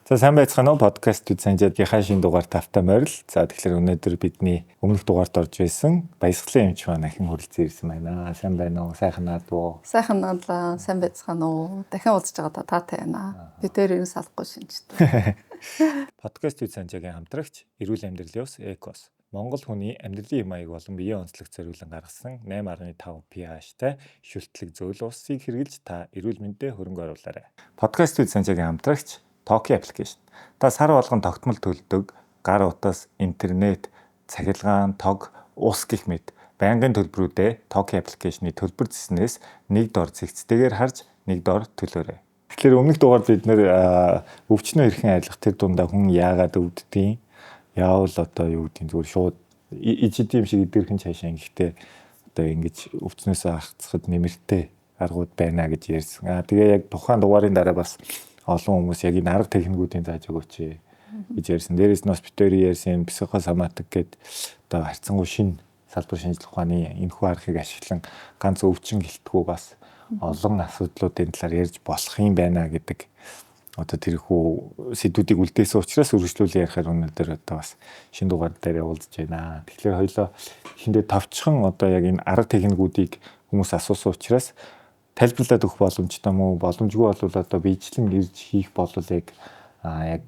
За сайн байцгаана уу подкаст үзэнжэдгийнхаа шинэ дугаар тавтай морил. За тэгэхээр өнөөдөр бидний өмнөх дугаард орж байсан баясгалан эмч маань ахин хүрэлцэн ирсэн байна. Сайн байна уу? Сайхан наадуу. Сайхан наадлаа. Сайн байцгаана уу? Дахин уулзж байгаа таатай байна. Би дээр ерөн салахгүй шинжтэй. Подкаст үзэнжэгийн хамтрагч эрүүл амьдралын ус Экос. Монгол хүний амьдралын маяг болон биеийн онцлог зориулан гаргасан 8.5 pH-тай шүлтлэг зөөл усыг хэрэглэж та эрүүл мэндэд хөрөнгө оруулаарай. Подкаст үзэнжэгийн хамтрагч Токи аппликейшн. Та сар болгон тогтмол төлдөг гар утас, интернет, цахилгаан, тог, ус гэх мэт байнгын төлбөрүүдээ Токи аппликейшны төлбөр зэснээс нэг дор зэгцтэйгээр харж нэг дор төлөөрэй. Тэгэхээр өмнөх дугаард бид нэр өвчнөө хэрхэн айлах тэр дундаа хүн яагаад өвддөг, яавал одоо юу гэдгийг зүгээр шууд ижид юм шиг идэрхэн цаашаа ингэхдээ одоо ингэж өвчнөөсөө ахцахад нэмэртэй аргууд байна гэж ярьсан. Тэгээ яг тухайн дугаарын дараа бас олон хүмүүс яг энэ арга техникүүдийн зааж өгөөч гэж ярьсан. Дээрээс нь бас битүүри ярьсан психосоматик гэдэг одоо харьцангуй шинэ салбар шинжилгээ ухааны энэхүү аргыг ашиглан ганц өвчин гэлтгүү бас олон асуудлуудын талаар ярьж болох юм байна гэдэг одоо тэрхүү сэдвүүдийг үлдээсэн учраас үргэлжлүүлэн ярихаар өнөөдөр одоо бас шинэ дугаар дээр уулзж байна. Тэгэхээр хоёлоо эхэндээ товчхон одоо яг энэ арга техникүүдийг хүмүүс асуусан учраас тайлбарлаад өгөх боломжтой мó боломжгүй бол одоо биечлэн ирж хийх бол яг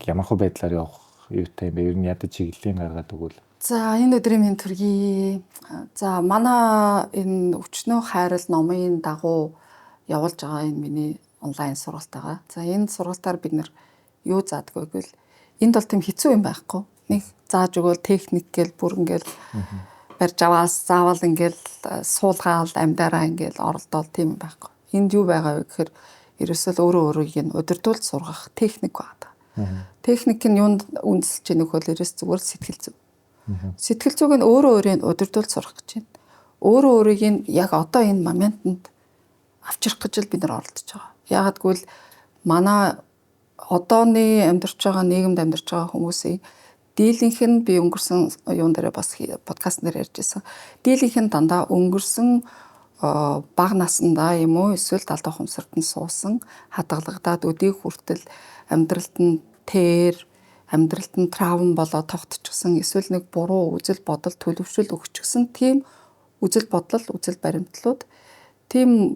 ямархуу байдлаар явах юутай юм бэ? Ер нь ядаж чиглэлийн гаргаад өгвөл. За энэ өдрийн мэнд төргий. За манай энэ өвчнөө хайрал номын дагуу явуулж байгаа энэ миний онлайн сургалтайгаа. За энэ сургалтаар бид нэр юу заадгүй гэвэл энд бол тийм хэцүү юм байхгүй. Нэг зааж өгөөл техник гэл бүр ингээл барьж аваас заавал ингээл суулгаал амьдараа ингээл оролдоол тийм юм байхгүй. Энд юу байгаа вэ гэхээр ерөөсөө өөрийгөө нь удирдуулж сургах техник байна. Техник нь юунд үндэслэж байгаа нөхөл ерөөс зүгээр сэтгэл зүй. Сэтгэл зүйг нь өөрийн удирдуулж сурах гэж байна. Өөрийг нь яг одоо энэ моментод авчрах гэж бид нар оролдож байгаа. Яагад гэвэл манай одооны амьдарч байгаа нийгэмд амьдарч байгаа хүмүүсийн дийлэнх нь би өнгөрсөн юун дээр бас подкаст нэр ярьжсэн. Дийлэнх нь дандаа өнгөрсөн бага насндаа юм уу эсвэл талдаа хумсарт нь суусан хадгалагдаад өдийг хүртэл амьдралд нь амьдралд нь травм болоод тогтчихсон эсвэл нэг буруу үзэл бодол төлөвшөл өгчихсөн тийм үзэл бодол үзэл баримтлууд тийм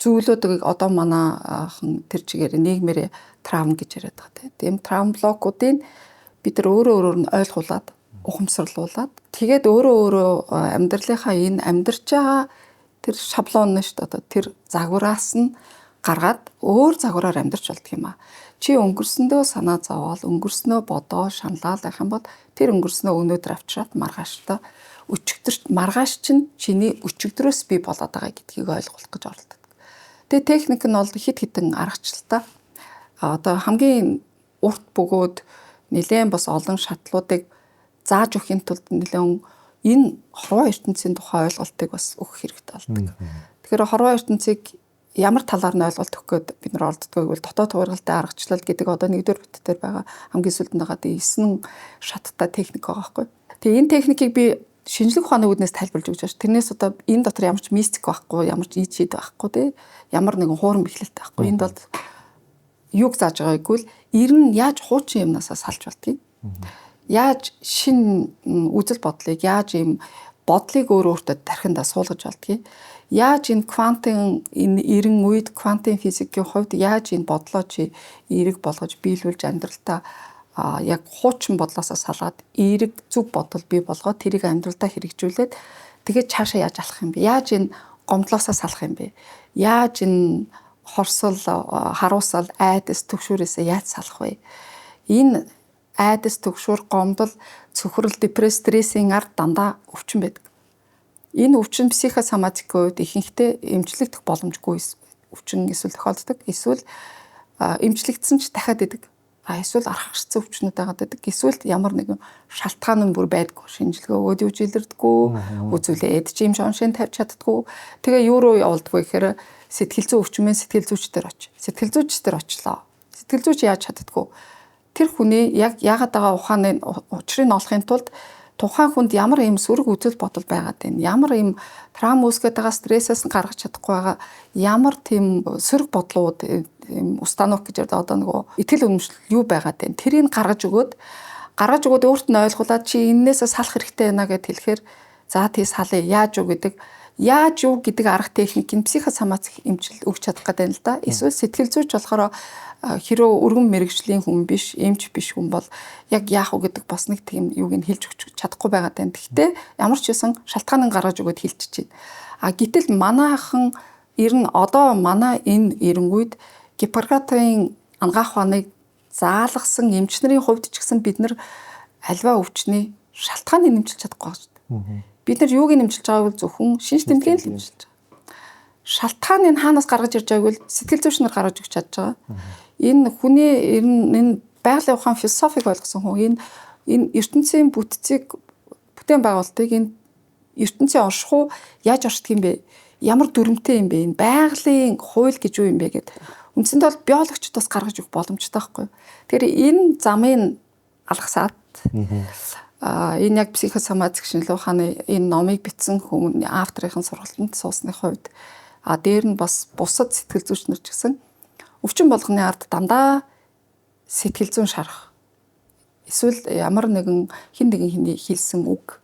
зүйлүүдийг одоо манайхан тэр чигээр нийгмээр травм гэж яриад байгаа тийм травм блокуудыг бид нар өөрөө нь ойлгуулад ухамсарлуулад тэгээд өөрөө амьдралынхаа энэ амьдарч байгаа тэр шаблон нь шүү дээ. Одоо тэр загвараас нь гаргаад өөр загвараар амьдарч болдго юм аа. Чи өнгөрсөндөө санаа зовоол, өнгөрснөө бодоо, шаналал байх юм бол тэр өнгөрснөө өнөөдөр авчраад маргааштай өчигдөрт маргааш чинь чиний өчигдрөөс бий болоод байгаа гэдгийг ойлгох гэж оролддог. Тэгээ техник нь бол хит хитэн аргачлалтай. Одоо хамгийн урт бөгөөд нэлээд бас олон шатлуудыг зааж өгөхийн тулд нэлээд энэ хорвоо ертөнцийн тухай ойлголтыг бас өгөх хэрэгтэй болдог. Тэгэхээр хорвоо ертөнцийг ямар талаар нь ойлголт өгөх гээд бид нар оролддог гэвэл дотоод хуургалтай аргачлал гэдэг одоо нэгдүгээр бүтэц дээр байгаа хамгийн сүүлд байгаа 9 шаттай техник байгаа байхгүй. Тэгээ энэ техникийг би шинжлэх ухааны үүднээс тайлбарлаж өгч байна. Тэрнээс одоо энэ дотор ямар ч мистик байхгүй, ямар ч ийчид байхгүй тий. Ямар нэгэн хуурам бэхлэлтэй байхгүй. Энд бол юг зааж байгаа гэвэл ер нь яаж хуучин юмнасаа салж болдгийг. Яаж шин үзэл бодлыг яаж ийм бодлыг өөртөө тархиндаа суулгаж болдгийг. Яаж энэ квантын энэ 90 үед квантын физикийн хувьд яаж энэ бодлоо чи эерэг болгож биелүүлж амьдралтаа яг хуучин бодлоосоо салгаад эерэг зөв бодол бий болгоод тэрийг амьдралдаа хэрэгжүүлээд тэгээд цаашаа яаж алах юм бэ? Яаж энэ гомдлоосоо салах юм бэ? Яаж энэ хорсол, харуусал, айдас, төгшөөрөөсөө яаж салах вэ? Энэ айдас, төгшөөр, гомдол, цөхрөл, депресс, стрессийн ард дандаа өвчин байдаг. Энэ өвчин психосоматикийн үед ихэнхдээ эмчлэгдэх боломжгүй өвчин эсвэл тохиолддог. Эсвэл эмчлэгдсэн ч дахиад идэг. Эсвэл архагчсан өвчнүүд байгаад байдаг. Эсвэл ямар нэгэн шалтгаан нь бүр байдаггүй. Шинжилгээ өгөөд юу ч илэрдэггүй. Үзүүлээ эдж юм шоншин тавьж чаддаггүй. Тэгээ юу руу явуулдаггүй гэхээр сэтгэл зүй өвчин мэн сэтгэл зүйчдэр очив. Сэтгэл зүйчдэр очлоо. Сэтгэл зүйч яаж чаддаггүй. Тэр хүний яг яагаад байгаа ухааны учрыг олохын тулд тухайн хүнд ямар ийм сөрөг үзэл бодол байгаад байна. Ямар ийм травм үүсгэж байгаа стрессээс нь гаргаж чадахгүй байгаа. Ямар тийм сөрөг бодлууд тийм устанок гэж одоо нөгөө итгэл үнэмшил юу байгаад байна. Тэрийг гаргаж өгөөд өөрт нь ойлгуулад чи эннээсээ салах хэрэгтэй байна гэд хэлэхээр за тий салъя яаж юу гэдэг арга техник нь психосоматик эмчил өгч чадах гэдэг юм л да. Эсвэл сэтгэл зүйч болохоор хэрэв өргөн мэрэгжлийн хүн биш, эмч биш хүн бол яг яах вэ гэдэг бас нэг тийм юуг нь хэлж өгч чадахгүй байгаад байна. Гэхдээ ямар ч байсан шалтгааныг гаргаж өгөөд хэлчихэж байна. Гэтэл манайхан ер нь одоо манай энэ эренгүйд Гиппократын ангаах ухааныг заалгасан эмч нарын хувьд ч гэсэн бид нар альва өвчний шалтгааныг нэмчилж чадахгүй байна шүү дээ. Бид нар юуг нэмчилж байгааг зөвхөн шинж тэмдгийг л нэмчилж байгаа. Шалтгааныг хаанаас гаргаж ирж байгааг бол сэтгэл зүйчнэр гаргаж өгч чадж байгаа. Энэ хүний энэ байгалийн ухаан философиг ойлгосон хүн энэ ертөнцийн бүтээн байгуулалтыг энэ ертөнцийн орших уу яаж орших юм бэ? Ямар дүрмтэй юм бэ? Энэ байгалийн хууль гэж юу юм бэ гэд үндсэндээ бол биологчд бас гаргаж өгөх боломжтой байхгүй. Тэгэхээр энэ замыг алгасаад энэ яг психосоматик шинжилгээ ухааны энэ номыг бичсэн хүн авторын сургалтанд суусны хувьд дээр нь бас бусад сэтгэл зүйчнэр ч гэсэн өвчин болгоны ард дандаа сэтгэл зүйн шарах. Эсвэл ямар нэгэн хин нэгний хэлсэн үг,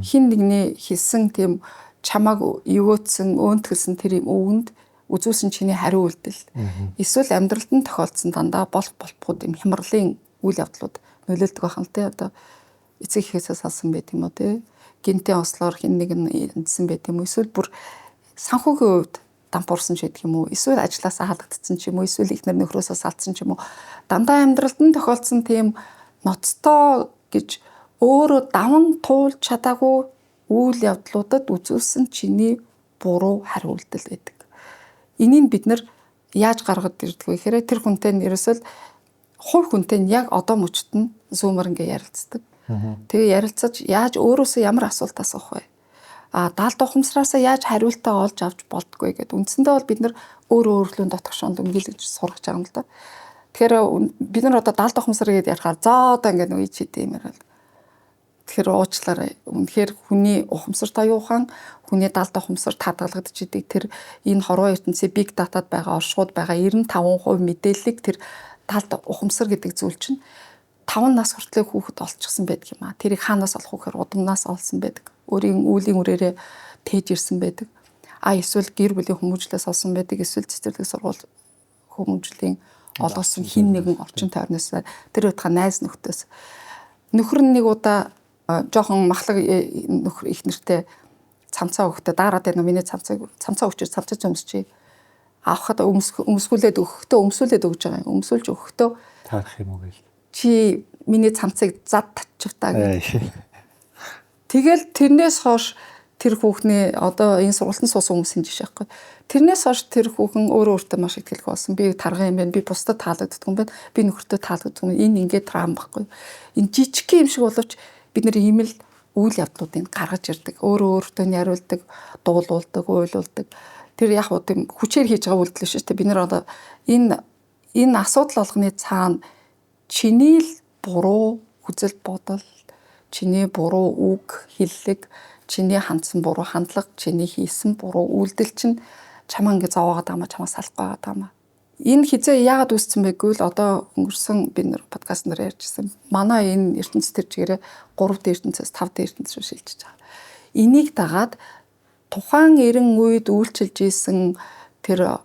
хин нэгний хэлсэн тийм чамааг өгөөцсөн, өөнтгөлсөн тэр юм үгэнд үзүүлсэн чиний хариу үйлдэл. Эсвэл амьдралд нь тохиолдсон дандаа болохгүй юм хямралын үйл явдлууд нөлөөлдөг байх нь тэ одоо эцэг эхээсээ салсан байт юм уу тэ гинтийн ослоор хин нэг нь эндсэн байт юм уу эсвэл бүр санхүүгийн хувьд дампуурсан ч гэдэг юм уу эсвэл ажилласаа халагдсан ч юм уу эсвэл ихнэр нөхрөөсөө салцсан ч юм уу дандаа амьдралд нь тохиолдсон тийм ноцтой гэж өөрөө даван туулж чадаагүй үйл явдлуудад үзүүлсэн чиний буруу хариу үйлдэл байдаг. Энийг бид нар яаж гаргад ирдэг вэ гэхээр тэр хүнтэй нь ерөөсөл хувь хүнтэй нь яг одоо мөчт нь зүүмөр ингээ ярилцдаг. Тэгээ ярилцаж яаж өөрөөсөө ямар асуулт асуух вэ? Даалд ухамсараасаа яаж хариултаа олж авч болдгоо гэдэг. Үндсэндээ бол бид нар өөрлөөн дотгошонд өмгийлж сургаж байгаа юм л да. Тэгэхээр бид нар одоо даалд ухамсар гэдээ ярихаар за одоо ингээд үе чийдээ юм яриа. Тэгэхээр уучлаарай. Үнэхээр хүний ухамсартай юухан хүний даалд ухамсар татгалагдж идэг тэр энэ хорвоо ертөнцийн big data-д байгаа оршууд байгаа 95% мэдээллийг тэр даалд ухамсар гэдэг зүйл чинь 5 нас хүртэлх хүүхэд олчихсан байдаг юм аа. Тэрийг хаанаас олох вэ гэхээр удамнаас олсон байдаг. Өөрийн үүлийн үрээрээ тээж ирсэн байдаг. Эсвэл гэр бүлийн хүмүүжлээс олсон байдаг. Эсвэл цэцэрлэг сургууль хүмүүжлийн олгосон хин нэгэн орчин тойрноос тэр утга найз нөхдөөс. Нөхөр нь нэг удаа жоохон махлаг нөхөр их нэртэй цамцаа өгөхдөө дараад байна. Миний цамцаа өгчөөс цамцаа өмсчээ. Авахад өмсгүүлээд өгөхдөө өгж байгаа юм. Өмсүүлж өгөхдөө таах юм уу гээл. Чи миний цамцыг зад татчихвтаа гэх. Тэгэл тэрнээс хойш тэр хүүхний одоо энэ сургалтын суусан хүмүүсийн жишээ байхгүй. Тэрнээс хойш тэр хүүхэн өөртөө маш их тэлэх болсон. Би тарга юм байна. Би бусдад таалагддаг юм байна. Би нөхөртөө таалагддаг юм. Энэ ингээд траам байхгүй. Энэ жижиг юм шиг боловч бид нэр ийм л үйл явдлуудыг гаргаж ирдэг. Өөртөө нь яриулдаг, дуулуулдаг, уйлуулдаг. Тэр яг уу тийм хүчээр хийж байгаа үйлдэл шүү дээ. Бид нэр одоо энэ асуудал болгоны цаана чиний л буруу хүзэл бодол, чиний буруу үг хэллэг, чиний хандсан буруу хандлага, чиний хийсэн буруу үйлдэл чинь чамаа ингэ зовоогоод байгаа чамаа салахгүй байгаа. Энэ хизээ яагаад үүссэн бэ гэвэл одоо өнгөрсөн бид нар подкаст нар ярьжсэн. Манай энэ ертөнцийн төр чигээрээ 3-р ертөнцөөс 5-р ертөнц рүү шилжиж байгаа. Энийг дагаад тухайн эрен үед үйлчилж исэн тэр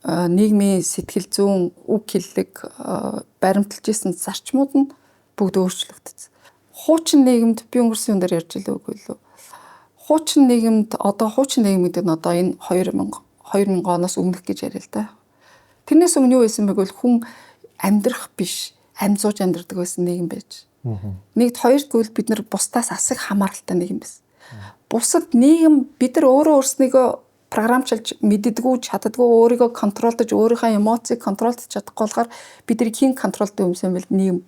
нийгмийн сэтгэл зүйн үг хэллэг баримталж исэн зарчмууд нь бүгд өөрчлөгдсөн. Хуучин нийгэмд би өнгөрсөн юм дээр ярьж илээ үгүй лөө. Хуучин нийгэмд одоо хуучин нийгэмд нь одоо энэ 2000 оноос өмнөх гэж яриа л да. Тэрнээс өмнө юу байсан бэ гэвэл хүн амьдрах биш, амьзууж амьдрдаг байсан нийгэм байж. Нэгд хоёрдугаар бид нар бусдаас асар хамааралтай нийгэм байсан. Бусад нийгэм бид нар өөрөө өөрснийгөө програмчилж мэддэггүй чаддаггүй өөрийгөө контролдож өөрийнхөө эмоцийг контролдож чадахгүй болохоор бидний хэн контролд юмсан бэл нийгэм.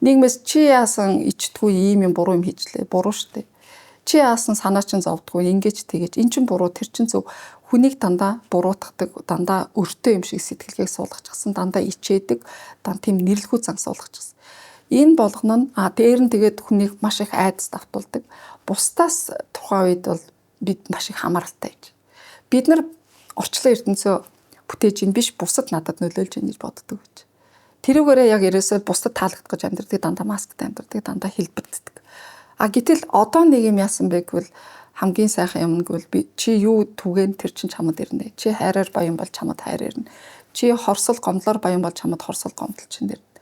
Нийгмээс чи яасан ичдэггүй ийм юм буруу юм хийжлээ. Буруу штэ. Чи яасан санаа чинь зовдггүй ингэж тэгэж эн чин буруу тэр чин зөв хүнийг дандаа буруутгадаг дандаа өртөө юм шиг сэтгэлгээг суулгачихсан дандаа ичээдэг дан тийм нэрлэхүү зан суулгачихсан. Энэ болгоно нь дээр нь тэгээд хүнийг маш их айдас давтуулдаг. Бусдаас тухайн үед бол бид маш их хамааралтай гэж. Бид нар орчлон ертөнцөө бүтээж ин биш бусад надад нөлөөлж ийн гэж боддог гэж. Тэрүүгээрээ яг ерөөсөө бусдад таалагдах гэж амьдрдаг, дандаа масктай амьдрдаг, дандаа хэлбэрддэг. А гэтэл одоо нэг юм яасан бэ гэвэл хамгийн сайхан юм гэвэл би чи юу түгэн тэр чин чамд ирнэ. Чи хайраар баян бол чамд хайр ирнэ. Чи хорсол гомдлоор баян бол чамд хорсол гомдол чин ирнэ.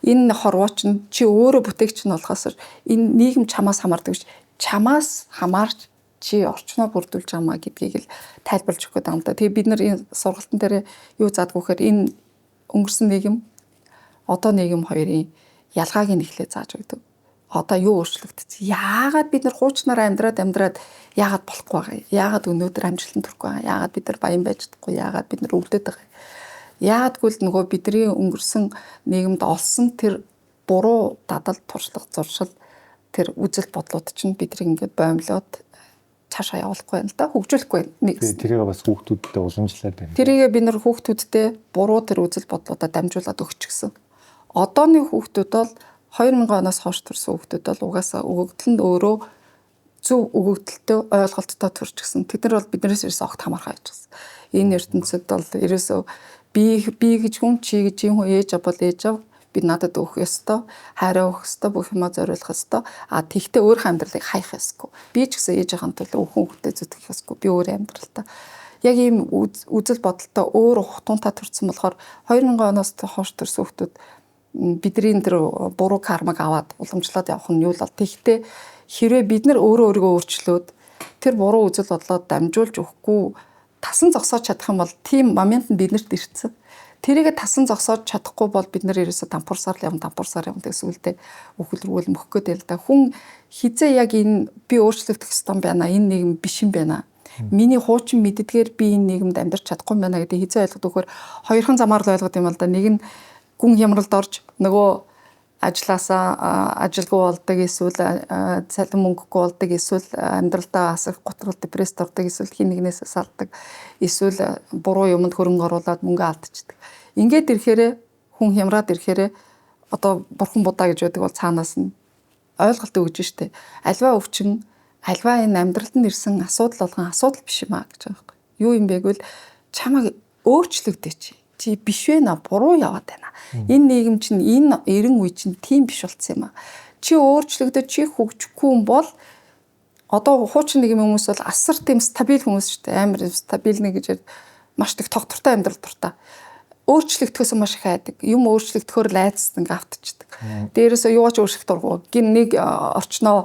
Энэ хорвоо чин чи өөрөө бүтээгч нь болохоос энэ нийгэм чамаас хамаардаг биш. Чамаас хамаарч чи орчноо бүрдүүлж байгаамаа гэдгийг л тайлбарлаж өгөх гэдэг юм да. Тэгээ бид нар энэ сургалтын дээр юу заадгүй гэхээр энэ өнгөрсөн нийгэм одоо нийгэм хоёрын ялгааг нь эхлээ зааж өгдөг. Одоо юу өөрчлөгдсөн? Яагаад бид нар хуучнараа амьдраад яагаад болохгүй байгаа? Яагаад өнөөдөр амжилтанд хүрэхгүй байгаа? Яагаад бид нар баян байж чадахгүй? Яагаад бид нар өвдөд байгаа? Яагадгүй л нөгөө бидний өнгөрсөн нийгэмд олсон тэр буруу дадал туршлага зуршил тэр үзэл бодлууд чинь бидний ингээд боомлоод цаашаа явуулахгүй юм л да, хөгжүүлэхгүй нэг. Тэрийг бас хүүхдүүдтэй уламжлаад байна. Тэрийг бид нар хүүхдүүдтэй буруу тэр үзэл бодлуудаа дамжуулаад өгчихсөн. Одооны хүүхдүүд бол 2000 оноос хойш төрсэн хүүхдүүд бол угаасаа өгөгдөл нь өөрөө зөв өгөгдөлтөй ойлголттой төрчихсөн. Тэд нар бол биднээс ерөөсөө огт хамаархаа хийчихсэн. Энэ ертөнцид бол ерөөсөө би гэж хүн, чи гэж хүн, ээж бол ээж ав, би надад өгөх ёстой, хайраа өгөх ёстой, бүх юмаа зориулах ёстой. А тэгтээ өөрийнхөө амьдралыг хаях ёсгүй. Би ч гэсэн ээжийнхэн төлөө өхөн хөлтэй зүтгэх ёсгүй. Би өөрөө амьдралтаа. Яг ийм үзэл бодолтой өөр хутуунтай төрсэн болохоор 2000 оноос хойш төрсэн хүүхдүүд бидний тэр буруу кармаг аваад уламжлаад явах нь юу л бол тэгтээ хэрвээ бид нар өөрийгөө өөрчлөөд тэр буруу үзэл бодлоод дамжуулж өгөхгүй тасан зогсоож чадах юм бол тийм момент нь биднэрт ирсэн. Тэрийгэ тасан зогсоож чадахгүй бол бид нар ерөөсө дампуурсаар явна гэсэн үлдээ үхэл рүү мөх гээд л да. Хүн хизээ яг энэ би өөрчлөгдөх ёстой байна. Энэ нийгэм биш юм байна. Миний хуучин мэддгээр би энэ нийгэмд амьдрч чадахгүй юм байна гэдэг хизээ ойлгох өгөхөр хоёрхан замаар л ойлгох юм л да. Нэг нь гүн хямралд орж нөгөө ажилласаа ажилгүй болдог эсвэл цалин мөнгөгүй болдог эсвэл амьдралдаа асах готрол депресд ордог эсвэл хин нэгнээс салдаг эсвэл буруу юмд хөрөнгө оруулаад мөнгө алдчихдаг. Ингээд ирэхээрээ хүн хямраад ирэхээрээ одоо бурхан будаа гэж байдаг бол цаанаас нь ойлголт өгж штэ. Альва өвчин, альва энэ амьдралд нь ирсэн асуудал болгон асуудал биш юм а гэж байгаа байхгүй. Юу юм бэ гэвэл чамайг өөрчлөгдөж чи биш вэ наа буруу яваад байна. Энэ нийгэм чинь энэ 90 үе чинь тийм биш болцсон юм а. Чи өөрчлөгдөж чи хөгжихгүй юм бол одоо хуучин нэг хүмүүс бол асар тийм стабил хүмүүс шүү дээ. Амар стабил нэг гэж маш их тогтвортой амьдрал дуртай. Өөрчлөгдөхөөс маш их айдаг. Юм өөрчлөгдөхөөр лайцсан ингээ автчихдаг. Дээрээсээ юугаач өөрчлөх дурггүй. Гин нэг орчноо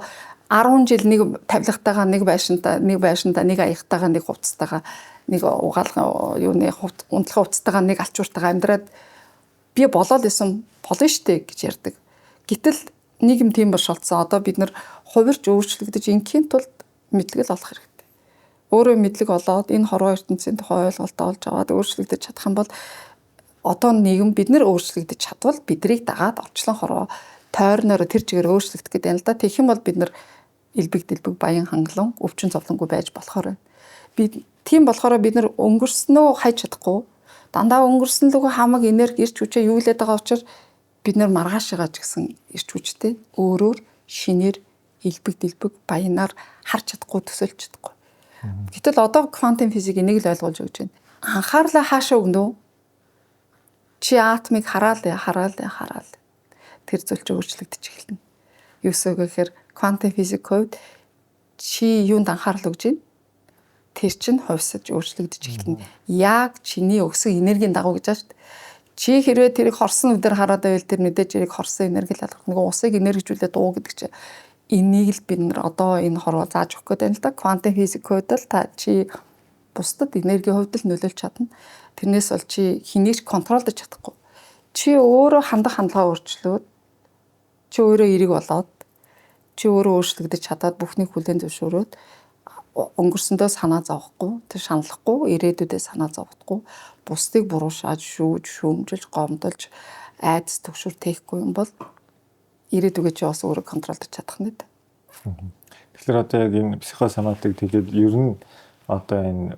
10 жил нэг тавилгатайгаа нэг байшинтаа нэг аягтайгаа нэг хувцастайгаа нэг угаалгын юуны унтлахын хувцастайгаа нэг алчууртайгаа амьдраад би болоод исэн болно штэ гэж ярьдаг. Гэтэл нэг юм тийм болшолцсон. Одоо бид нар хувирч өөрчлөгдөж ингийн тулд мэдлэг олох хэрэгтэй. Өөрөө мэдлэг олоод энэ хорвоо ертөнцийн тухай ойлголтоо олж аваад өөрчлөгдөж чадах юм бол одоо нийгэм бид нар өөрчлөгдөж чадвал бидрийг дагаад орчлон хорвоо тойрноор тэр чигээр өөрчлөгдөх гэдэг юм л да. Тэгэх юм бол бид нар элбэг дэлбэг баян хангалуун өвчин зовлонгүй байж болохоор байна. Тийм болохоор бид нар өнгөрснөө хайж чадахгүй. Дандаа өнгөрсөн лүгөө хамаг энерги ирч хүчээ юу лээд байгаа учраас бид нар маргаашгаа ч гэсэн ирч хүчтэй өөрөөр шинээр элбэг дэлбэг баянаар харж чадахгүй төсөөлж чадахгүй. Гэтэл одоо квантын физикийг нэг л ойлгуулж өгч байна. Анхаарлаа хаашаа өгнө үү? Чи атомыг хараал. Тэр зүйлч өөрчлөгдөж эхэлнэ. Юусоо гэхээр квантын физик хувьд чи юунд анхаарал өгж байна? Тэр чинь хувьсаж өөрчлөгдөж эхэлнэ. Яг чиний өгсөн энергийн дагуу гэж байна шүү дээ. Чи хэрвээ тэрийг хорсон өдөр хараад байвал тэр мэдээж тэрийг хорсон энерги л алгах. Нэг усыг энержижүүлээд дуу гэдэг чинь энийг л бид нар одоо энэ хорвоо зааж өгөх гэдэг юм л да. Квантын физик хувьд л та чи бусдад энергийн хувьд л нөлөөлж чадна. Тэрнээс бол чи хэнийг ч контролдож чадахгүй. Чи өөрөө хандах хандлага өөрчлөөд чи өөрөө эерэг болоод чи өөрөө өөрчлөгдөж чадаад бүхнийг хүлээн зөвшөөрөөд өнгөрсөндөө санаа зовхгүй, тэр шаналхгүй, ирээдүйдээ санаа зовдохгүй, бусдыг буруушааж, шүүмжилж, гомдолж, айдас төгшөр тээхгүй юм бол ирээдүгээ чи бас өөрөө контролдож чадах нь дээ. Тэгэхээр одоо яг энэ психосоматик тэгээд ер нь одоо энэ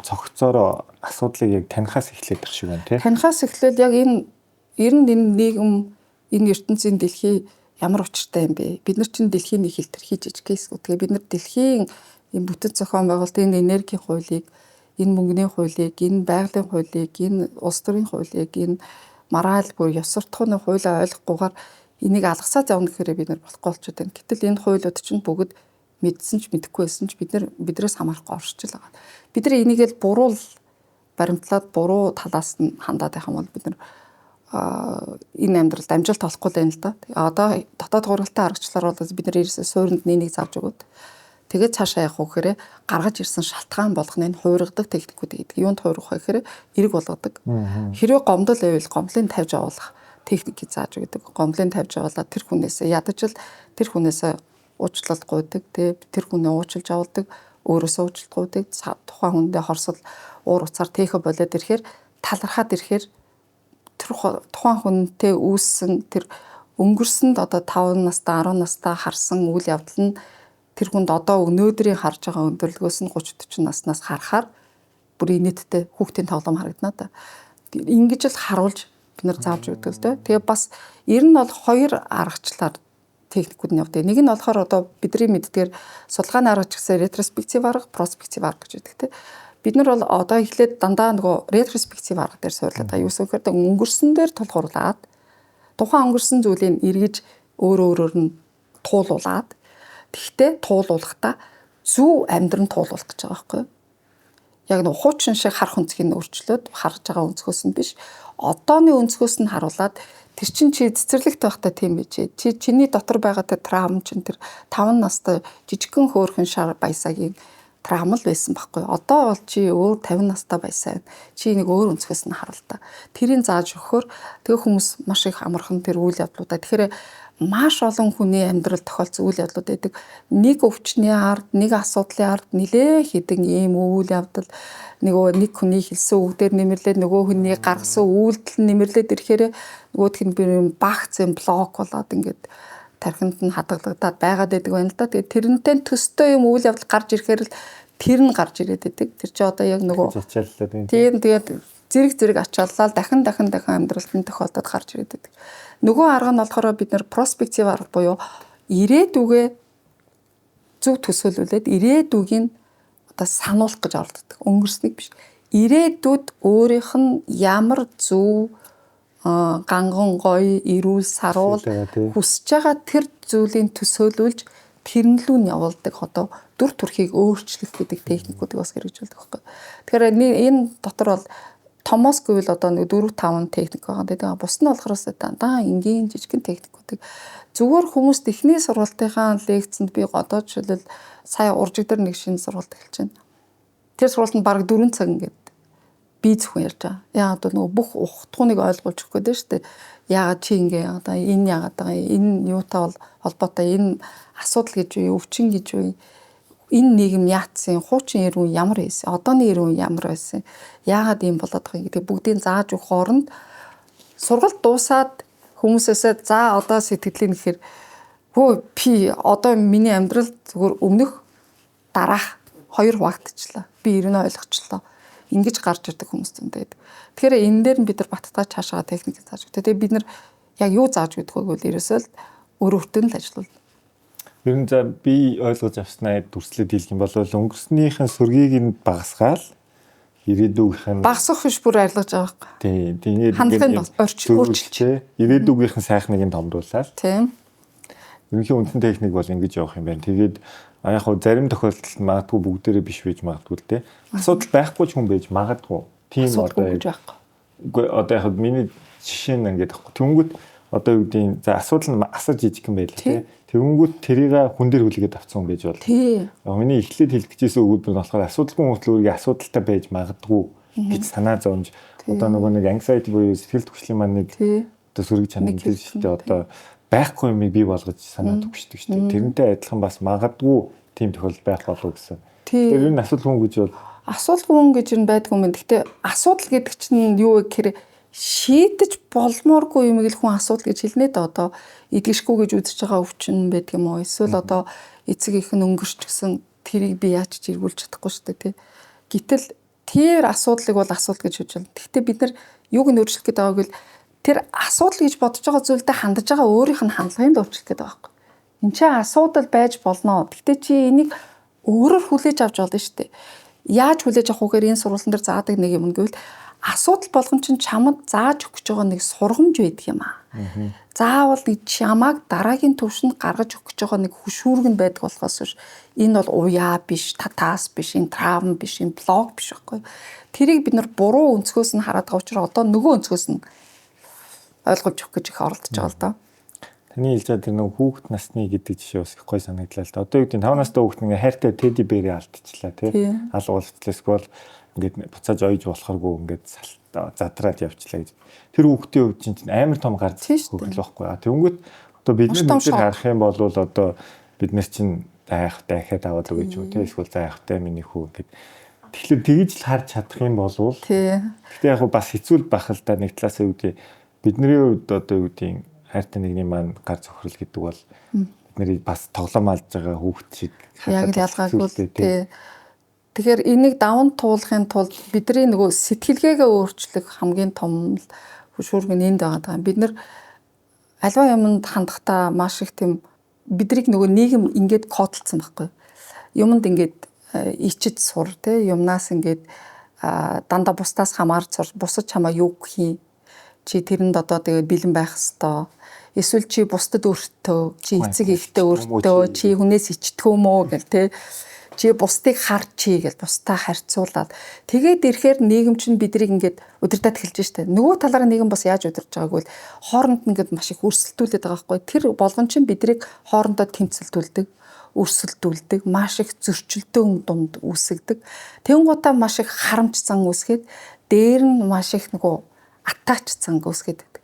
цогцоор асуудлыг яг танихаас эхлэх шиг байна тий. Танихаас эхлээд яг энэ ер нь энэ нийгэм энэ ертөнцийн дэлхий ямар учиртай юм бэ? Бид нар чинь дэлхийн нэг хилтер хийж ижиг кейс. Тэгээ бид нар дэлхийн энэ бүтэц зохион байгуулалтын энергийн хуулийг энэ мөнгөний хуулийг, энэ байгалийн хуулийг, энэ улс төрийн хуулийг, энэ мораль бүр ёс суртахууны хуулийг ойлгохгүйгээр энийг алгасаад явна гэхээр бид нар болохгүй болчиход байна. Гэтэл энэ хуулиуд чинь бүгд мэдсэн ч мэдэхгүй байсан ч биднээс хамаарахгүй оршиж байгаа. Бид нар энийг л буруу баримтлаад буруу талаас нь хандаад байх юм бол бид нар энэ амьдралд амжилт олохгүй байна л да. Одоо дотоод хуралтай аргачлалаар бол бид нар ерөөсөө суурьнд нэг зааж өгöd. Тэгээд цаашаа явах уу гэхээр гаргаж ирсэн шалтгаан болгоны хуургадаг техникүүд гэдэг. Юунд хуургах вэ гэхээр эрэг болгодог. Хэрвээ гомдол байвал гомдлыг тавьж явуулах техникийг зааж өгдөг. Гомдлыг тавьж явуулаад тэр хүнээс ядаж л тэр хүнээс уучлалт гуйдаг. Тэр хүнээ уучлж явуулдаг. Өөрөөсөө уучлалт гуйдаг. Тухайн хүндээ хорсол уур уцаар тэхэ болоод ирэхээр талархаад ирэхээр тэр тухайн хүнтэй үүссэн тэр өнгөрсөнд одоо 5 настай 10 настай харсан үйл явдал нь тэр хүнд одоо өнөөдрийн харж байгаа өндөрлгөөс нь 30 40 наснаас харахаар бүр инээдтэй хүүхдийн тоглоом харагдана да. Ингэж л харуулж бид нар зааж өгдөг л дээ. Тэгээ бас ер нь бол хоёр аргачлалаар техникүүд нь явдаг. Нэг нь болохоор одоо бидний мэддгээр судалгааны арга гэсэн ретроспектив арга, проспектив арга гэж байдаг те. Бид нар бол одоо эхлээд дандаа нөгөө ретроспектив арга дээр суйрлаад байгаа. Юусэн гэхээр өнгөрсөн дээр тулгуурлаад тухайн өнгөрсөн зүйлийг эргэж өөрөөр нь туулуулад тэгтээ туулуулахдаа зөв амьдран туулуулах гэж байгаа байхгүй юу? Яг нэг хуучин шиг харах өнцгийг өөрчлөөд харж байгаа өнцгөөс нь биш. Одооны өнцгөөс нь харуулад тэр чинь чи цэцэрлэгт байхдаа тийм байж. Чи чиний дотор байгаа тэр травм чинь тэр 5 настай жижигхэн хөөрхөн шар баясагийн травм л байсан байхгүй юу? Одоо бол чи өөр 50 настай баясаа. Чи нэг өөр өнцгөөс нь харуул та. Тэрийг зааж өгөхөөр тэгээ хүмүүс маш их амархан тэр үйл явдлуудаа. Тэгэхээр маш олон хүний амьдрал тохиолдсон үйл явдлууд байдаг. Нэг өвчний ард, нэг асуудлын ард нилээ хідэн ийм үйл явдал нэг хүний хэлсэн үгдээр нэмэрлээд нөгөө хүний гаргасан үйлдэл нэмэрлээд ирэхээр нөгөөх нь би багц юм блок болоод ингээд тархинд нь хадгалагдаад байгаад байдаг байна л да. Тэгээ тэрнтэй төстэй юм үйл явдал гарч ирэхээр л тэр нь гарч ирээд байдаг. Тэр чи одоо яг нөгөө тийм тэгээд зэрэг ачааллаа дахин амьдралд нь тохиолдоод гарч ирээд байдаг. Нөгөө арга нь болохоор бид нар проспектив арга буюу ирээдүгээ зөв төсөөлүүлээд ирээдүгийг одоо сануулах гэж оролддог. Өнгөрснийг биш. Ирээдүйд өөрийнх нь ямар зөв ганган гоё эрүүл саруул хүсэж байгаа тэр зүйлийг төсөөлүүлж тэрнлүү нь явуулдаг одоо дүр төрхийг өөрчлөх гэдэг техникүүдийг бас хэрэгжүүлдэг байхгүй. Тэгэхээр энэ дотор бол Томос гэвэл одоо нэг 4-5 техник байгаа. Тэгээ бус нь болохоор дандаа энгийн жижигхэн техникүүдийг зүгээр хүмүүст эхний сургалтынхаа лекцэнд би одоо жишээлбэл сая уржиг дээр нэг шинэ сургалт эхэлж байна. Тэр сургалтанд бараг 4 цаг ингээд би зөвхөн ярьж байгаа. Яагаад одоо нөгөө бүх ухтгууныг ойлгуулж өгөх гэдэг шүү дээ. Яагаад чи ингэ одоо энэ яагаад байгаа энэ юутай бол холбоотой энэ асуудал гэж үе өвчин гэж үе энэ нийгэм яатсан хуучин эрүүн ямар байсан одооны эрүүн ямар байсан яагаад ийм болоод байгаа гэдэг бүгдийг зааж өгөх хооронд сургалт дуусаад хүмүүсээсээ за одоо сэтгэлийн гэхээр хөө би одоо миний амьдрал зүгээр өмнөх дараах 2 хуваагдчихлаа би ирнэ ойлгочлоо ингэж гарч ирдэг хүмүүс зөндөөд. Тэгэхээр энэ дээр нь бид нар баттгаж цаашаа техник зааж өгдөө. Тэгээ бид нар яг юу зааж өгдөг вэ гэвэл ерөөсөө л өөр өөртөө л ажиллавал. Ер нь за би ойлгож авснаа дүрслээд хэлэх юм бол өнгөрснийхэн сүргийг нь багасгаал ирээдүгийнх нь багасгах биш бүр арилгаж байгаа юм. Тийм. Тэгээд хандлагын өөрчлөлт. Ирээдүгийнхэн сайхныг нь томруулаад. Тийм. Ерөнхий үндсэн техник бол ингэж явах юм байна. Тэгээд яг хөө зарим тохиолдолд магадгүй бүгдээрээ биш байж магадгүй л дээ. Асуудал байхгүй ч хүн байж магадгүй. Тийм одоо үгүй одоо яг миний жишээ нь ингээд байхгүй. Тэнгүүт одоо юу гэдгийг за асуудал нь асар жижиг юм байл тий. Тэнгүүт тэрийг хүн дээр хүлээгээд авсан хүн байж бол. Тий. Миний эхлээд хэлчихсэн өгүүлбэр нь болохоор асуудалгүй мөртлөгийг асуудалтай байж магадгүй гэж санаа зовж одоо нөгөө нэг anxiety буюу сэтгэл түгшлийн маань нэг одоо сүрэг чанар гэдэг шүү дээ. Одоо байхгүй юмыг бий болгож санаа төгсдөг шүү дээ. Тэрнтэй адилхан бас магадгүй тийм тохиолдол байх болов гэсэн. Тэр энэ асуудал хүн гэж бол асуудал хүн гэж юм байдгүй юм. Гэхдээ асуудал гэдэг чинь юу вэ гэхээр шийдэж болмооргүй юмыг л хүн асуудал гэж хэлнэ дээ. Одоо идэгшгүй гэж үзэж байгаа өвчин байдаг юм уу? Эсвэл одоо эцэг их нь өнгөрч гисэн тэрийг би яаж ч эргүүлж чадахгүй шүү дээ тий. Гэтэл тэр асуудлыг бол асуудал гэж хэлж байна. Гэхдээ бид нар юуг нь өөрчлөх гэдэг байгааг л тэр асуудал гэж бодож байгаа зүйлдээ хандаж байгаа өөрийнх нь хандлагыг өөрчлөх гэдэг байгаа байхгүй. Энд чинь асуудал байж болно. Гэхдээ чи энийг өөрөөр хүлээж авч болно шүү дээ. Яаж хүлээж авах үгээр энэ сургуулийн дээр заадаг нэг юм гэвэл асуудал болгон чинь чамд зааж өгч байгаа нэг сургамж байдаг юм аа. Заавал нэг чамааг дараагийн түвшинд гаргаж өгч байгаа нэг хөшүүрэг нь байдаг болохоос биш. Энэ бол уяа биш, татаас биш, энэ травм биш, энэ блог биш байхгүй. Тэрийг бид нар буруу өнцгөөс нь хараад байгаа учраас одоо нөгөө өнцгөөс нь ойлгож өгөх гэж их оролдож байгаа л доо. Таны хэлж байгаа тэр нэг хүүхэд насны гэдэг жишээ бас их гоё санагдлаа л да. Одоо юу гэдэг нь 5 настай хүүхэд ингээ хайртай теди бэрээ алдчихлаа тий. Алгуулцлаа эсвэл ингээд буцааж ойж болохооргүй ингээд задраад явчлаа гэж. Тэр хүүхдийн хувьд чинь амар том гар хөргөл байхгүй. Тэнгүүт одоо бидний нүдээр харах юм бол одоо бид нар чинь дахиад аваад өгөөч үү тий. Эсвэл заахтай миний хүү ингээд тэгэхээр тэгж л харж чадах юм болвол гэхдээ яг бас хэцүү байх л да нэг талаас нь үүдээ бидний хувьд одоо юу гэдэг хайртай нэгний маань гар цохрол гэдэг бол бидний бас тоглоом алж байгаа хүүхд шиг яг л ялгаагүй тий. Тэгэхээр энийг даван туулахын тулд бидний нөгөө сэтгэлгээгээ өөрчлөх хамгийн том хөшүүрэг нь энд байгаа юм. Бид нар аливаа юмд хандахдаа маш их тийм бидрийг нөгөө нийгэм ингээд кодлцсон байхгүй. Юмд ингээд ичиж сур тий юмнаас ингээд дандаа бусдаас хамаарч сур бусад чамаа юу гэх чи тэрэнд одоо тэгээ бэлэн байх хэвээр эсвэл чи бусдад өртөө чи эцэг ихтэй өртөө чи хүнээс ичдэг юм уу гэл тий чи бусдыг харж чи гэл бусдаа харьцуулаад тэгээд ирэхээр нийгэм чинь бидрийг ингээд удирдах эхэлж штэ нөгөө талаараа нийгэм бас яаж удирдах байгааг бол хооронд нь ингээд маш их өрсөлдүүлээд байгаа байхгүй тэр болгон чинь бидрийг хоорондоо тэмцэлдүүлдэг өрсөлдүүлдэг маш их зөрчилдөөн дунд үүсгдэг тэнгуудаа маш их харамч зан үүсгээд дээр нь маш их нөгөө атач цанг үүсгээд байдаг.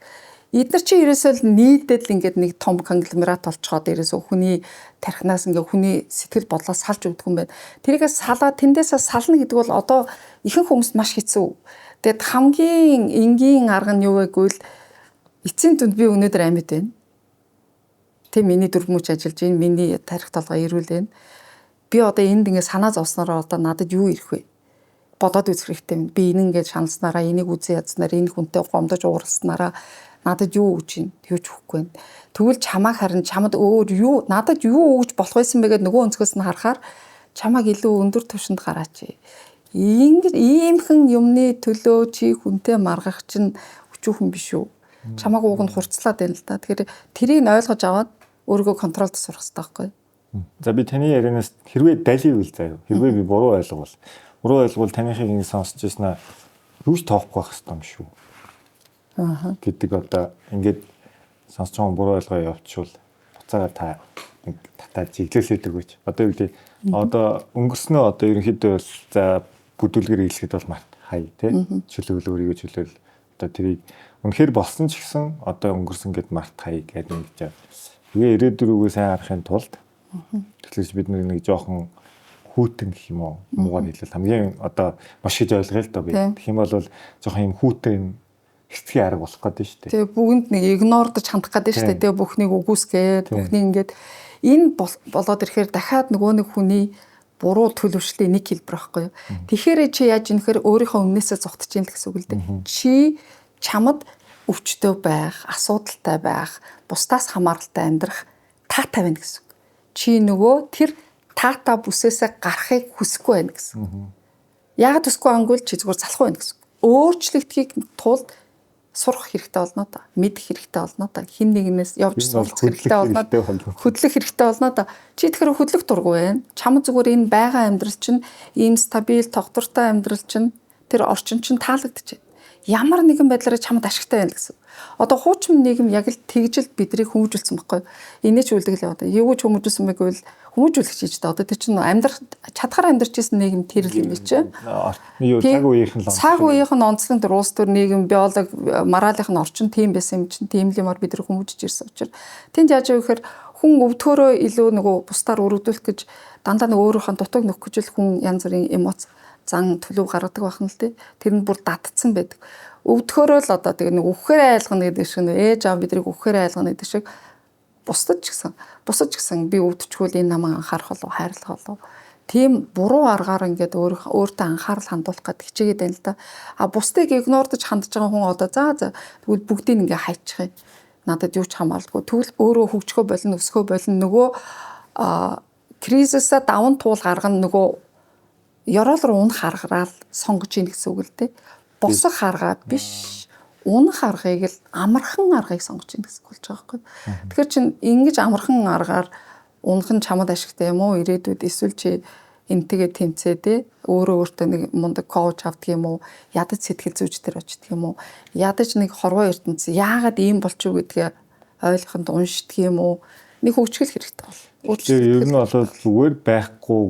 Эдгээр чи ерөөсөө нийлдэл ингээд нэг том конгломерат болцоход ерөөсөө хүний тархинаас ингээд хүний сэтгэл бодлоос салж өгдөг юм байна. Тэрийгээ салаад тэндээсээ сална гэдэг бол одоо ихэнх хүмүүст маш хэцүү. Тэгэд хамгийн энгийн арга нь юу вэ гэвэл эцсийн дүнд би өнөөдөр амьд байна. Тэ миний дөрвмөч ажиллаж байна. Миний тарих толгой ирүүл байна. Би одоо энд ингээд санаа зовснороо одоо надад юу ирэх вэ? Бодоод үзэх хэрэгтэй юм. Би энэ ингээд шаналснараа энийг үзэн ядснаар энэ хүнтэй гомдож ууралснараа надад юу өгч юм? Юу ч өгөхгүй байна. Тэгвэл чамааг харин чамд өөр юу надад юу өгч болох байсан бэ гэдээ нөгөө өнцгөөс нь харахаар чамааг илүү өндөр түвшинд гараач. Иймхэн юмны төлөө чи хүнтэй маргах чинь өчүүхэн биш үү? Чамааг ууг нь хурцлаад байна л да. Тэгэхээр тэрийг нь ойлгож аваад өөрийгөө контролд сурах хэрэгтэй байхгүй. За би таны ярианаас хэрвээ даливэл заяа. Хэрвээ би буруу ойлговол таныхыг ингэ сонсч ирсэн юу ч тоохгүй байх хэрэгтэй юм шүү. Гэдэг одоо ингээд сонсч байгаа буруу ойлгоо явуучвал буцаага та нэг татаад чиглүүлээд өгөөч. Одоо юу гэдэг одоо өнгөрснөө одоо ерөнхийдөө бол за бүдүүлгээр хэлэхэд бол март хай тий чөлөөлөл өөрийгөө чөлөөл одоо тэрийг үнэхээр болсон ч гэсэн одоо өнгөрсөн гэд март хай гэдэг юм гэж. Тэгээ ирээдүрүүгээ сайн харахын тулд тэгэхээр бид нэг жоохон хүүтэн гэх юм уу муугаар хэлвэл хамгийн одоо маш их ойлгоё л доо би. Тэгэх юм бол жоохон юм хүүтэн хэцгийн арга болох гэдэг шүү дээ. Тэгээ бүгд нэг игнордож хандах гэдэг шүү дээ. Тэгээ бүхнийг үгүйсгээд бүхнийг ингээд энэ болоод ирэхээр дахиад нөгөө нэг хүний буруу төлөвшлийн нэг хэлбэр байхгүй юу. Тэгэхээр чи яаж ингэхээр өөрийнхөө өмнөөсөө зогтож ийн л гэсэн үг л дээ. Чи чамд өвчтөй байх, асуудалтай байх, бусдаас хамааралтай амьдрах таатай байна гэсэн үг. Чи нөгөө тэр таата бүсээсээ гарахыг хүсэхгүй байна гэсэн. Яг төсгүй ангуул чи зүгээр залах байна гэсэн. Өөрчлөгдөхийг тулд сурах хэрэгтэй болно да. Мэдэх хэрэгтэй болно да. Хин нэгнээс явж сурах хэрэгтэй болно. Хөдлөх хэрэгтэй болно да. Чи тэгэхээр хөдлөх дургүй байна. Чам зүгээр энэ байгаа амьдрал чинь ийм стабил, тогтвортой амьдрал чинь тэр орчин чинь таалагдчихэв. Ямар нэгэн байдлаараа чамд ашигтай байна гэсэн. Одоо хуучин нийгэм яг л тэгжэл бидрийг хүмүүжүүлсэн байхгүй. Инээч үлдэглээ одоо. Юу ч хүмүүжүүлсэн байг бол хүмүүжүүлэх хийж та. Одоо тэр чинь амьдрах чадхаар амьдарч исэн нийгэм тэр л юм биш чи. Цаг үеийнх нь онцлог төр улс төр нийгэм биологи моралийнх нь орчин тийм байсан юм чинь тийм л юмар бидрийг хүмүүжиж ирсэн учраас. Тэнд яаж вэ гэхээр хүн өвдгөөрөө илүү нөгөө бусдаар өргөдүүлэх гэж дандаа нэг өөрийнхөө дутаг нөх гэж хүн янз бүрийн эмоц зан төлөв гаргадаг байна л тий. Тэр нь бүр датцсан байдаг. Өвдөхөөрөө л одоо тэгээ нэг үхэхээр айлгана гэдэг шиг ээж аав бидрийг үхэхээр айлгана гэдэг шиг бусдад ч гэсэн би өвдчихвэл энэ намайг анхаарах болов хайрлах болов. Тийм буруу аргаар ингээд өөртөө анхаарал хандуулах гэдэг хичээгээд байна л да. А бусдыг игнордож хандж байгаа хүн одоо за тэгвэл бүгдийг ингээ хайчих юм. Надад юу ч хамааралгүй. Тэгвэл өөрөө хөгжихөө болно, өсгөө болно. Нөгөө кризисээ даван туул гаргана нөгөө ёроол руу унах аргаар сонгож ийн гэсэн үг л дээ. Босох аргаа биш. Унах аргыг л амархан аргыг сонгож ийн гэсэн үг болж байгаа байхгүй. Тэгэхээр чин ингэж амархан аргаар унах нь чамд ашигтай юм уу? Ирээдүйд эсвэл чи энтэйгээ тэмцээдээ өөрөө өөртөө нэг мундаг коуч авдаг юм уу? Ядаж сэтгэл зүйч төр очдөг юм уу? Ядаж нэг хорвоо ертөнц яагаад ийм болчих вэ гэдгээ ойлгоход уншдаг юм уу? Нэг хөгжгөл хэрэгтэй бол. Тэгэхээр ер нь бол зүгээр байхгүй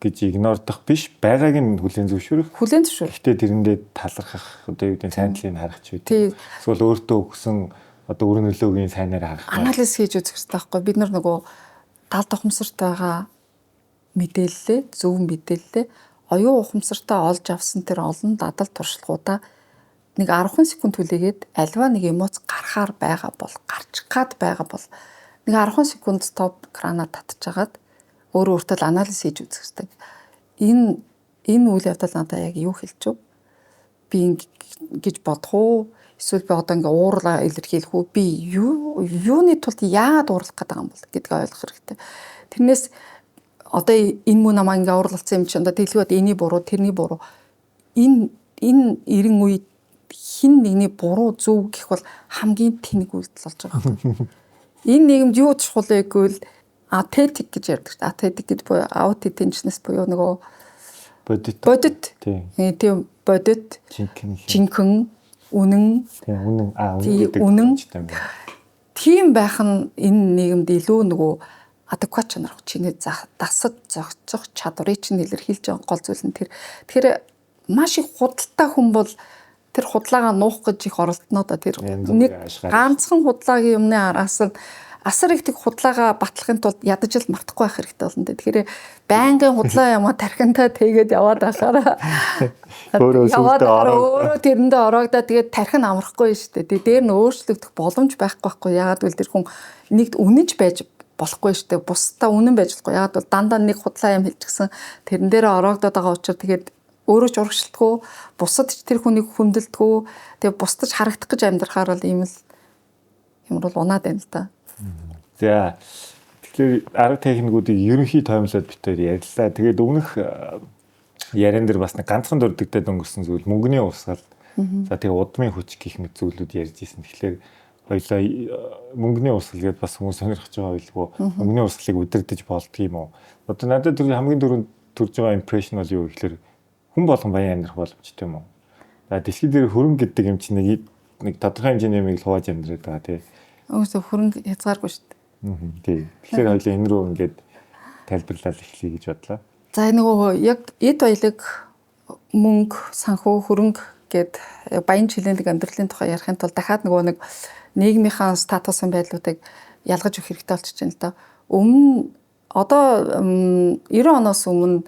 гэж игнордох биш, байгааг нь хүлээн зөвшөөрөх. Хүлээн зөвшөөрөх. Гэтэ тэрэндээ талархах, одоо юу гэдэг сайн талыг харах ч үү. Эсвэл өөртөө өгсөн одоо өр нөлөөгийн сайнаар харах. Анализ хийж үзэх хэрэгтэй байхгүй. Бид нар нөгөө далд ухамсартайгаа мэдээлэлээ, зөв мэдээлэлээ оюун ухамсартай олж авсан тэр олон дадал туршлагуудаа нэг 10 секунд хүлээгээд альва нэг эмоц гарахаар байгаа бол, гарчих гад байгаа бол нэг 10 секунд стоп крана татчихагаад өөрөө өөртөө анализ хийж үзэх хэрэгтэй. Энэ үйл явдал надад яг юу хэлж вэ? Би ингэж бодох уу? Эсвэл би одоо ингээ уурлаа илэрхийлэх үү? Би юуны тулд яагаад уурлах гэдэг юм бол гэдгийг ойлгох хэрэгтэй. Тэрнээс одоо энэ муу намаа ингээ уурлалцсан юм чи одоо тэглэвэд эний буруу, тэрний буруу. Энэ эрен үед хин нэгний буруу зөв гэх бол хамгийн тэнэг үйлдэл болж байгаа юм. Энэ нийгэмд юу чухал вэ гэвэл атетик гэж ярьдаг. Атетик гэдэг буюу аут интеншнес буюу нөгөө бодит. Тийм бодит. Жинхэнэ үнэн. Үнэн. Тийм байх нь энэ нийгэмд илүү нөгөө адекват чанар чиний дасаж зохицох чадварыг чинь илэрхийлж байгаа гол зүйл нь тэр. Тэгэхээр маш их худалтай хүн бол тэр худлаагаа нуух гэж их оролдоно да тэр нэг ганцхан худлагийн юмны араас нь асар их тэг худлаагаа батлахын тулд ядаж л мартахгүй байх хэрэгтэй болно дээ. Тэгэхээр байнгын худлаа ямаа тархинтаа тэгээд яваад байхаараа өөрөө тэрэндээ ороогдоо тэгээд тархин амрахгүй шүү дээ. Дээр нь өөрчлөгдөх боломж байхгүй. Яагаад гэвэл тэр хүн нэгд үнэж байж болохгүй шүү дээ. Бусдаа үнэн байж болохгүй. Яагаад бол дандаа нэг худлаа юм хэлчихсэн тэрэн дээрээ ороогдоод байгаа учраас тэгээд өөрөө ч урагшилтгүй, бусад ч тэр хүнийг хүндэлдэггүй, тэгээ бусдаж харагдах гэж амьдрахаар бол ийм л юмруу унаад байна л да. За тэгэхээр арга техникүүдийг ерөнхий тоомлоод битээр ярьлаа. Тэгээд өмнөх яриан дээр бас нэг ганцхан дурддагдаад өнгөрсөн зүйл мөнгөний урсгал. За тэгээ удмын хүч гэх мэт зүйлүүд ярьж ирсэн. Тэгэхээр хоёлаа мөнгөний урсгал гэдээ бас хүмүүс сонирхож байгаа байлгүй. Мөнгөний урсгалыг удирдах болдго юм уу? Одоо надад тэр хамгийн түрүүнд төрж байгаа импрешн бол юу гэхээр хүн болгон баян амьдрах боломжтой юм уу? За дэлхийд дээр хөрөнгө гэдэг юм чинь нэг тодорхой хэмжээний юмыг л хувааж амьдраад байгаа тий. Өөсөө хөрөнгө хязгааргүй шүү дээ. Тий. Тэгэхээр хоёлаа энэ рүү ингээд тайлбарлаад эхлэе гэж бодлоо. За нөгөө яг эд баялаг мөнгө, санхүү, хөрөнгө гэд баян чилээнлэг амьдралын тухай ярихын тулд дахиад нөгөө нэг нийгмийнхаа статусын байдлуудыг ялгаж өгөх хэрэгтэй болчихж байна л да. Өмнө одоо 90 оноос өмнө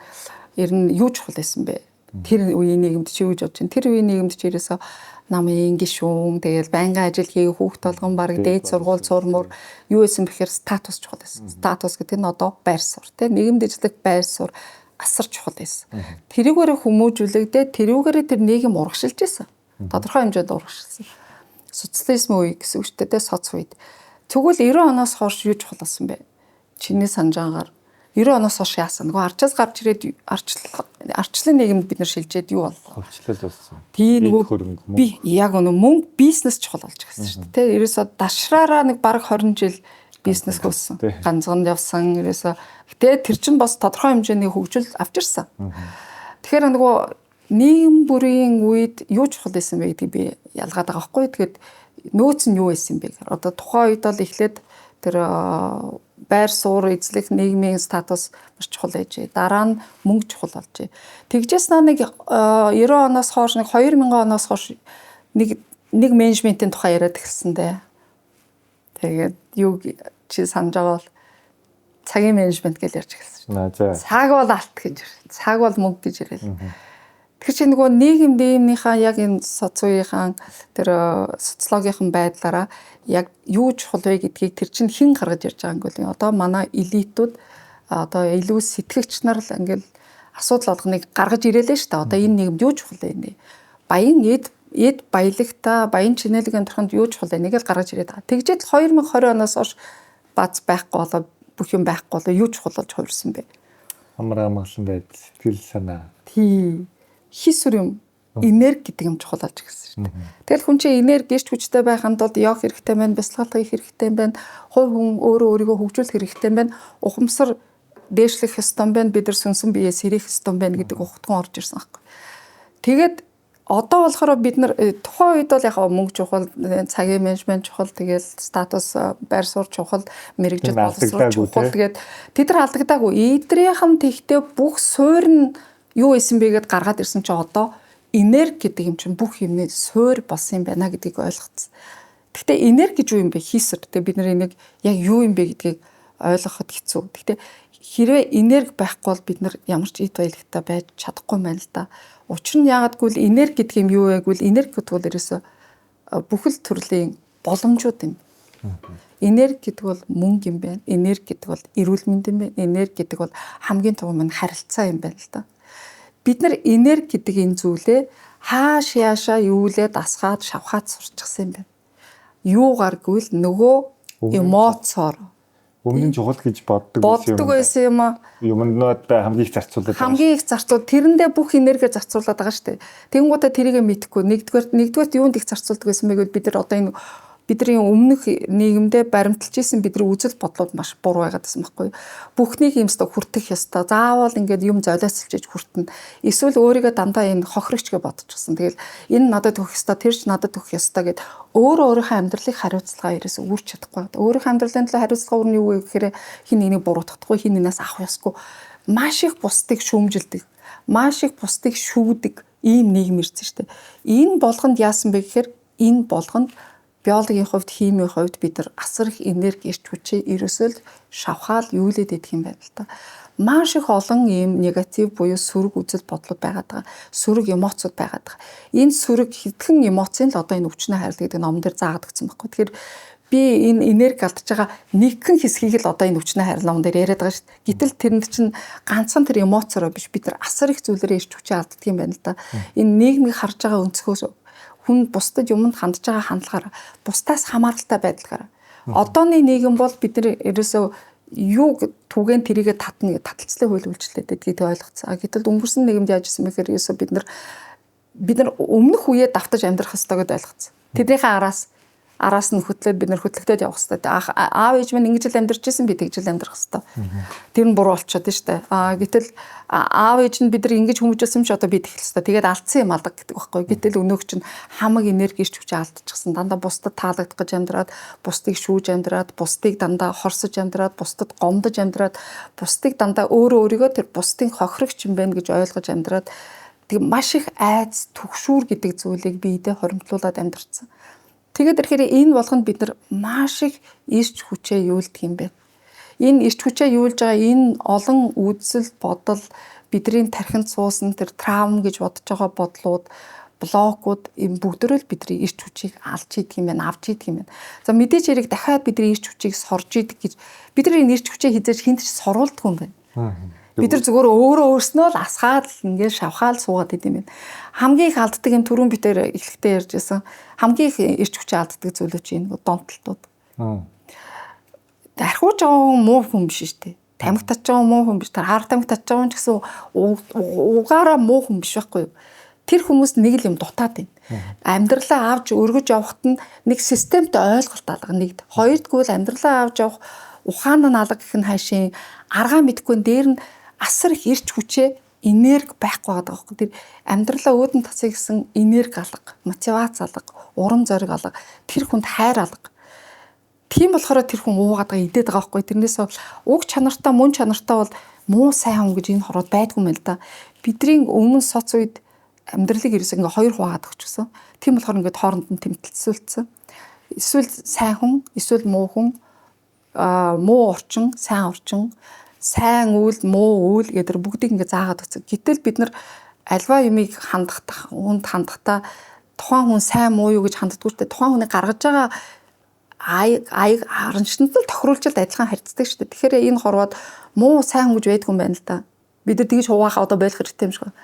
ер нь юу чухал байсан бэ? Тэр үеийн нийгэмд чи юу гэж бодож байна? Тэр үеийн нийгэмд чи ерөөсөө намын гишүүн тэгэл байнгын ажил хийх хүүхд толгон баг дээд сургууль цурмөр юу байсан бэхээр статус чухал байсан. Статус гэдэг нь одоо байр суурь тий нийгэмд ажиллах байр суурь асар чухал байсан. Тэрүүгээрээ хүмүүжүүлэгдээ тэрүүгээрээ тэр нийгэм урагшилж байсан. Тодорхой хэмжээнд урагшилсан. Социализм үе гэсэн үг шүү дээ соц үед. Тэгвэл 90 оноос хойш юу чухал болсон бэ? Чиний санджаагаар 90 оноос хойш яасан? Нөгөө арчаас гарч ирээд арчлын нийгэмд бид нар шилжээд юу боллоо? Хөвчлөл болсон. Тийм нөгөө би яг мөнгө бизнес чухал болж гисэн шүү дээ. Ерөөсө дашраараа нэг бараг 20 жил бизнес хөөсөн. Ганцганд явсан. Ерөөсө тэгээ тэр чинь бас тодорхой хэмжээний хөгжил авч ирсэн. Тэгэхээр нөгөө нийгэм бүрийн үед юу чухал байсан бэ гэдгийг би ялгаад байгаа байхгүй. Тэгээд нөөц нь юу байсан бэ гэхээр одоо тухайн үед бол эхлээд тэр байр суур эзлэх нийгмийн статус маш чухал ээжээ. Дараа нь мөнгө чухал болжээ. Тэгжээс нэг 90 оноос хойш нэг 2000 оноос хойш нэг менежментийн тухай яриад эхэлсэн дээ. Тэгээд юу чи санаж байгаа бол цагийн менежмент гэж ярьж эхэлсэн. Цаг бол алт гэж, цаг бол мөнгө гэж яриад. Тэгэхээр чи нөгөө нийгэм дээмнийхаа яг энэ социологийн тэр социологийн байдлаараа яг юу чухал вэ гэдгийг тэр чинь хэн гаргаж ярьж байгаа юм бол одоо манай элитүүд одоо илүү сэтгэгч нар л ингээл асуудал болгоныг гаргаж ирээлээ шүү дээ. Одоо энэ нийгэмд юу чухал вэ нэ? Баян эд баялагта баян чинэлгийн төрхөнд юу чухал вэ? Нэг л гаргаж ирээд байгаа. Тэгжээд 2020 оноос хойш бац байхгүй болоо бүх юм байхгүй болоо юу чухал болж хувирсан бэ? Амар амгалан байдал, сэтгэл санаа. Тий. Хис үр юм энерги гэдэг юм чухал болж ирсэн шүү дээ. Тэгэл хүн чинь энерги дэвш хүчтэй байханд бол яах хэрэгтэй байна, бясалгал хийх хэрэгтэй байна, хувь хүн өөрөө өөрийгөө хөгжүүлэх хэрэгтэй байна, ухамсар дээшлэх ёстой байна, бид нар сүнсэн биеэ сэрэх ёстой байна гэдэг ухтган орж ирсэн байхгүй. Тэгээд одоо болохоор бид нар тухайн үед бол яг мөнгө чухал, цагийн менежмент чухал, тэгэл статус, байр суурь чухал, мэрэгжил боловсрол чухал. Тэгээд тэд нар алдагдаагүй. Эдрийнхэн тэгтээ бүх суурь нь юу исэн бэ гэдээ гаргаад ирсэн чи одоо энерги гэдэг юм чинь бүх юмний суурь болсон юм байна гэдгийг ойлгоцсон. Гэхдээ энерги гэж юу юм бэ? Хийсэр. Тэгээ бид нар энийг яг юу юм бэ гэдгийг ойлгоход хэцүү. Гэхдээ хэрвээ энерги байхгүй бол бид нар ямар ч ид баялагтай байж чадахгүй байна л да. Учир нь яагаад гэвэл энерги гэдэг юм юу вэ гэвэл энерги гэдэг бол ерөөсө бүхэл төрлийн боломжууд юм. Энерги гэдэг бол мөнгө юм байна. Энерги гэдэг бол эрүүл мэнд юм байна. Энерги гэдэг бол хамгийн том нь харилцаа юм байна л да. Бид нар энерги гэдэг энэ зүйлээ хааш яашаа юулээ дасгаад шавхаад сурчсан юм байна. Юугаар гэвэл нөгөө эмоцоор өмнө нь чухал гэж боддог байсан юм аа. Юмнууд хамгийн их зарцуулдаг. Хамгийн их зарцуул тэрэндээ бүх энерги зарцуулаад байгаа шүү дээ. Тэнгуудаа тэрийг мэдэхгүй. Нэгдүгээр юунд их зарцуулдаг байсан бэ гэвэл бид нар одоо энэ бидний өмнөх нийгэмдээ баримталж исэн бидний үзэл бодлууд маш буруу байгаад байсан байхгүй юу. Бүхнийг юмстай хүртэх ёстой. Заавал ингээд юм золиослж хүртэнэ. Эсвэл өөрийгөө дандаа энэ хохирогч гэж бодчихсон. Тэгэл энэ надад өгөх ёстой, тэр ч надад өгөх ёстой гэд өөрийнхөө амьдралыг хариуцлага ерөөс үүрч чадахгүй. Өөрийнхөө амьдралын төлөө хариуцлага өрн юу вэ гэхээр хин нэгнийг буруутгахгүй, хин нэгнээс авах ёсгүй. Маш их бусдыг шүүмжилдэг. Маш их бусдыг шүүдэг ийм нийгэм ирсэн шүү дээ. Энэ болгонд яасан бэ гэхээр энэ болгонд биологийн хувьд, химийн хувьд бид нар асар их энерги ирч хүчээ ерөөсөө л шавхаал юулээд идэх юм байна л та. Маш их олон ийм негатив буюу сөрөг үзэл бодлууд байгаад байгаа. Сөрөг эмоцуд байгаад байгаа. Энэ сөрөг хэдхэн эмоцын л одоо энэ өвчнөө хайрлал гэдэг номон дээр заагаад өгсөн байхгүй. Тэгэхээр би энэ энерги алдж байгаа нэгэн хэсгийг л одоо энэ өвчнөө хайрлал номон дээр яриад байгаа шүү дээ. Гэтэл тэрэнд чинь ганцхан тэр эмоцороо биш бид нар асар их зүйлээрээ ирч хүчээ алддаг юм байна л да. Энэ нийгмийг харж байгаа өнцгөөс хүн бусдад юмд хандж байгаа хандлагаар бусдаас хамааралтай байдлаараа. Одооны нийгэм бол бид нар ерөөсөө юу түгээн тэрийгэ татна гэж таталцлын хууль үйлчлээд гэдгийг ойлгоцсон. Гэтэл өнгөрсөн нийгэмд яаж исэн мэхээр ерөөсөө бид нар өмнөх үеэ давтаж амьдрах ёстой гэдээ ойлгоцсон. Тэднийхээ араас нь хөтлөөд бид нар хөтлөгдөд явах хэрэгтэй. Аав ээж минь ингэж л амьдарч ирсэн би тэгж л амьдрах хэрэгтэй. Тэр нь буруу болчиход шүү дээ. Гэтэл аав ээж нь бид нар ингэж хүмүүжүүлсэн ч одоо би тэгэх хэрэгтэй. Тэгээд алдсан юм алга гэдэг байхгүй. Гэтэл өнөөх чинь хамаг энерги ирч хүчээ алдчихсан. Дандаа бусдад таалагдах гэж амьдраад, бусдыг шүүж амьдраад, бусдыг дандаа хорсож амьдраад, бусдад гомдож амьдраад, бусдыг дандаа өөрийгөө тэр бусдын хохирогч юм байна гэж ойлгож амьдраад тэг маш их айц, түгшүүр гэдэг зүйлийг биедээ хоримтлуулад амьдрцсан. Тэгээд ирэхээр энэ болгонд бид нар маш их ирч хүчээ юулдаг юм байна. Энэ ирч хүчээ юулж байгаа энэ олон үзэл бодол бидний тархинд суусан тэр травм гэж бодож байгаа бодлууд, блокууд энэ бүгдөө л бидний ирч хүчийг алж идэх юм байна, авч идэх юм байна. За мэдээж хэрэг дахиад бидний ирч хүчийг сорж идэх гэж бид нар энэ ирч хүчээ хизээж хинт ч соруулдаг юм байна. Бид нар зүгээр өөрөө өөрснөө л асгаад л ингээд шавхаал суугаад идэм юм. Хамгийн их алддаг юм түрүүн бид тэр эхлэхдээ ярьжсэн. Хамгийн их ирч хүчээ алддаг зүйлүүд чинь донтолтууд. Дархууж байгаа муу хүн биш шүү дээ. Тамхи татж байгаа муу хүн биш. Тэр хар тамхи татж байгаа ч гэсэн угаараа муу хүн биш байхгүй юу? Тэр хүмүүс нэг л юм дутаад байна. Амьдралаа авч өргөж явахт нь нэг системтэй ойлголт алга нэгд. Хоёрдугаар амьдралаа авч явах ухаан нь алга гэх нь хайшийн аргаа мэдгүй дээр нь асар их ирч хүчээ энерги байхгүй байгаа байхгүй. Тэр амьдралаа өөдөн тасыг гэсэн энерги алга, мотивац алга, урам зориг алга, тэр хүнд хайр алга. Тийм болохоор тэр хүн уугаад байгаа идээд байгаа байхгүй. Тэрнээс уг чанартай, мөн чанартай бол муу сайн хүн гэж энэ хороод байдгүй юм л да. Бидний өмнө соц үед амьдралыг ерөөсөө ингээ хоёр хуваагаад өгчихсөн. Тийм болохоор ингээ хооронд нь тэмдэлцүүлсэн. Эсвэл сайн хүн, эсвэл муу хүн, муу орчин, сайн үйл, муу үйл гэдэр бүгдийг ингээ заагаад өгсөн. Гэтэл бид нар альва юмыг хандахдаа тухайн хүн сайн муу юу гэж ханддаггүй ч тухайн хүний гаргаж байгаа аяг харанчтанд л тохируулжилт адилхан харьцдаг шүү дээ. Тэгэхээр энэ хорвоод муу сайн хүн гэж байдгүй юм байна л да. Бид нар тэгж хуваахаа одоо байх хэрэгтэй юм шиг байна.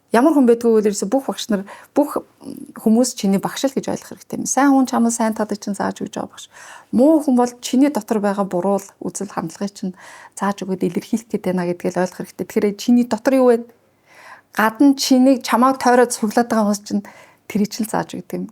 Ямар хүн байдгүй вэ гэсэн бүх багш нар бүх хүмүүс чиний багш л гэж ойлгох хэрэгтэй юм. Сайн хүн чамд сайн тадаг чинь зааж өгж байгаа багш. Муу хүн бол чиний дотор байгаа буруу үзэл хандлагыг чинь зааж өгөөд илэрхийлэх гээд байна гэдгийг ойлгох хэрэгтэй. Тэгэхээр чиний дотор юу вэ? гадна чинийг чамааг тойроод цуглаад байгаа хүмүүс чинь тэрийг чинь зааж өгдөг юм.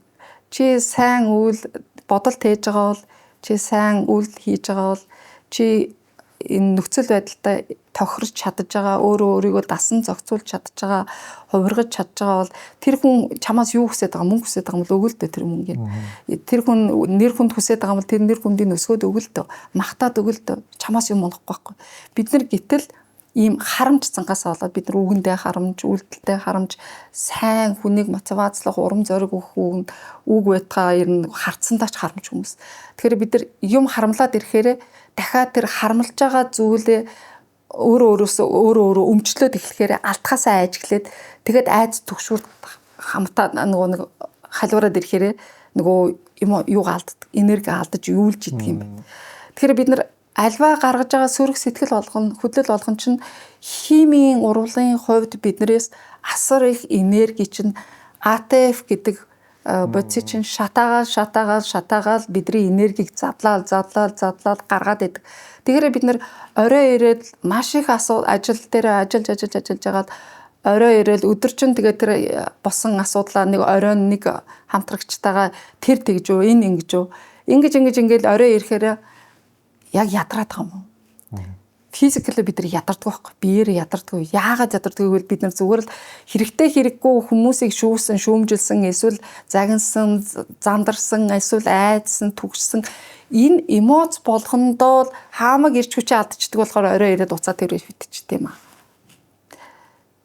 Чи сайн үйл бодол тээж байгаа бол, чи сайн үйл хийж байгаа бол, чи энэ нөхцөл байдалтай тохирч чадж байгаа, өөрөө өөрийгөө дасан зохицуулж чадж байгаа, хувиргаж чадж байгаа бол тэр хүн чамаас юу хүсэж байгаа, мөнгө хүсэж байгаа бол өгөл дөө тэр мөнгөний. Тэр хүн нэр хүнд хүсэж байгаа бол тэр нэр хүндийг өсгөөд өгөл дөө, махтаад өгөл дөө. Чамаас юм олохгүй байхгүй. Бид нар гэтэл ийм харамж цангаас болоод бид нар үгэндээ харамж, үйлдэлтэй харамж, сайн хүнийг мотивацлах, урам зориг өгөх үг байтгаа ер нь харцсандаа ч харамж хүмүүс. Тэгэхээр бид нар юм харамлаад ирэхээр дахиад тэр харамлж байгаа зүйлээ өөрөө өмчлөөд эхлэхээр алтхаасаа ажиглээд тэгээд айц төгшүүр хамтаа нөгөө нэг халуураад ирэхээр нөгөө юм юугаа алддаг, энерги алдаж юулж идэх юм байна. Тэгэхээр бид нар альва гаргаж байгаа сөрөг сэтгэл болгоно, хөдлөл болгоно чинь химийн урвалын хувьд биднээс асар их энерги чинь ATF гэдэг бодис чинь шатаагаал бидний энергийг задлал гаргаад идэг. Тэгэхээр бид нар орой ирээд маш их ажил дээр ажиллаж жагаад орой ирээд өдөржин тэгээд тэр босон асуудлаа нэг оройн нэг хамтрагчтайгаа тэр тэгж үү энэ ингэж үү ингээл орой ирэхээр яг ядраад байгаа юм уу? Физикэлээ бид нар ядарддаг байхгүй. Биеэр ядарддаг. Яагаад ядарддаг вэ? Бид нар зүгээр л хэрэгтэй хэрэггүй хүмүүсийг шүүсэн, шүүмжилсэн, эсвэл загинсан, зандарсан, эсвэл айдсан, түгшсэн энэ эмоц болгондоо хаамаг ирч хүчээ алдчихдаг болохоор орой ирээд уцаа тэр битчихтэй юм аа.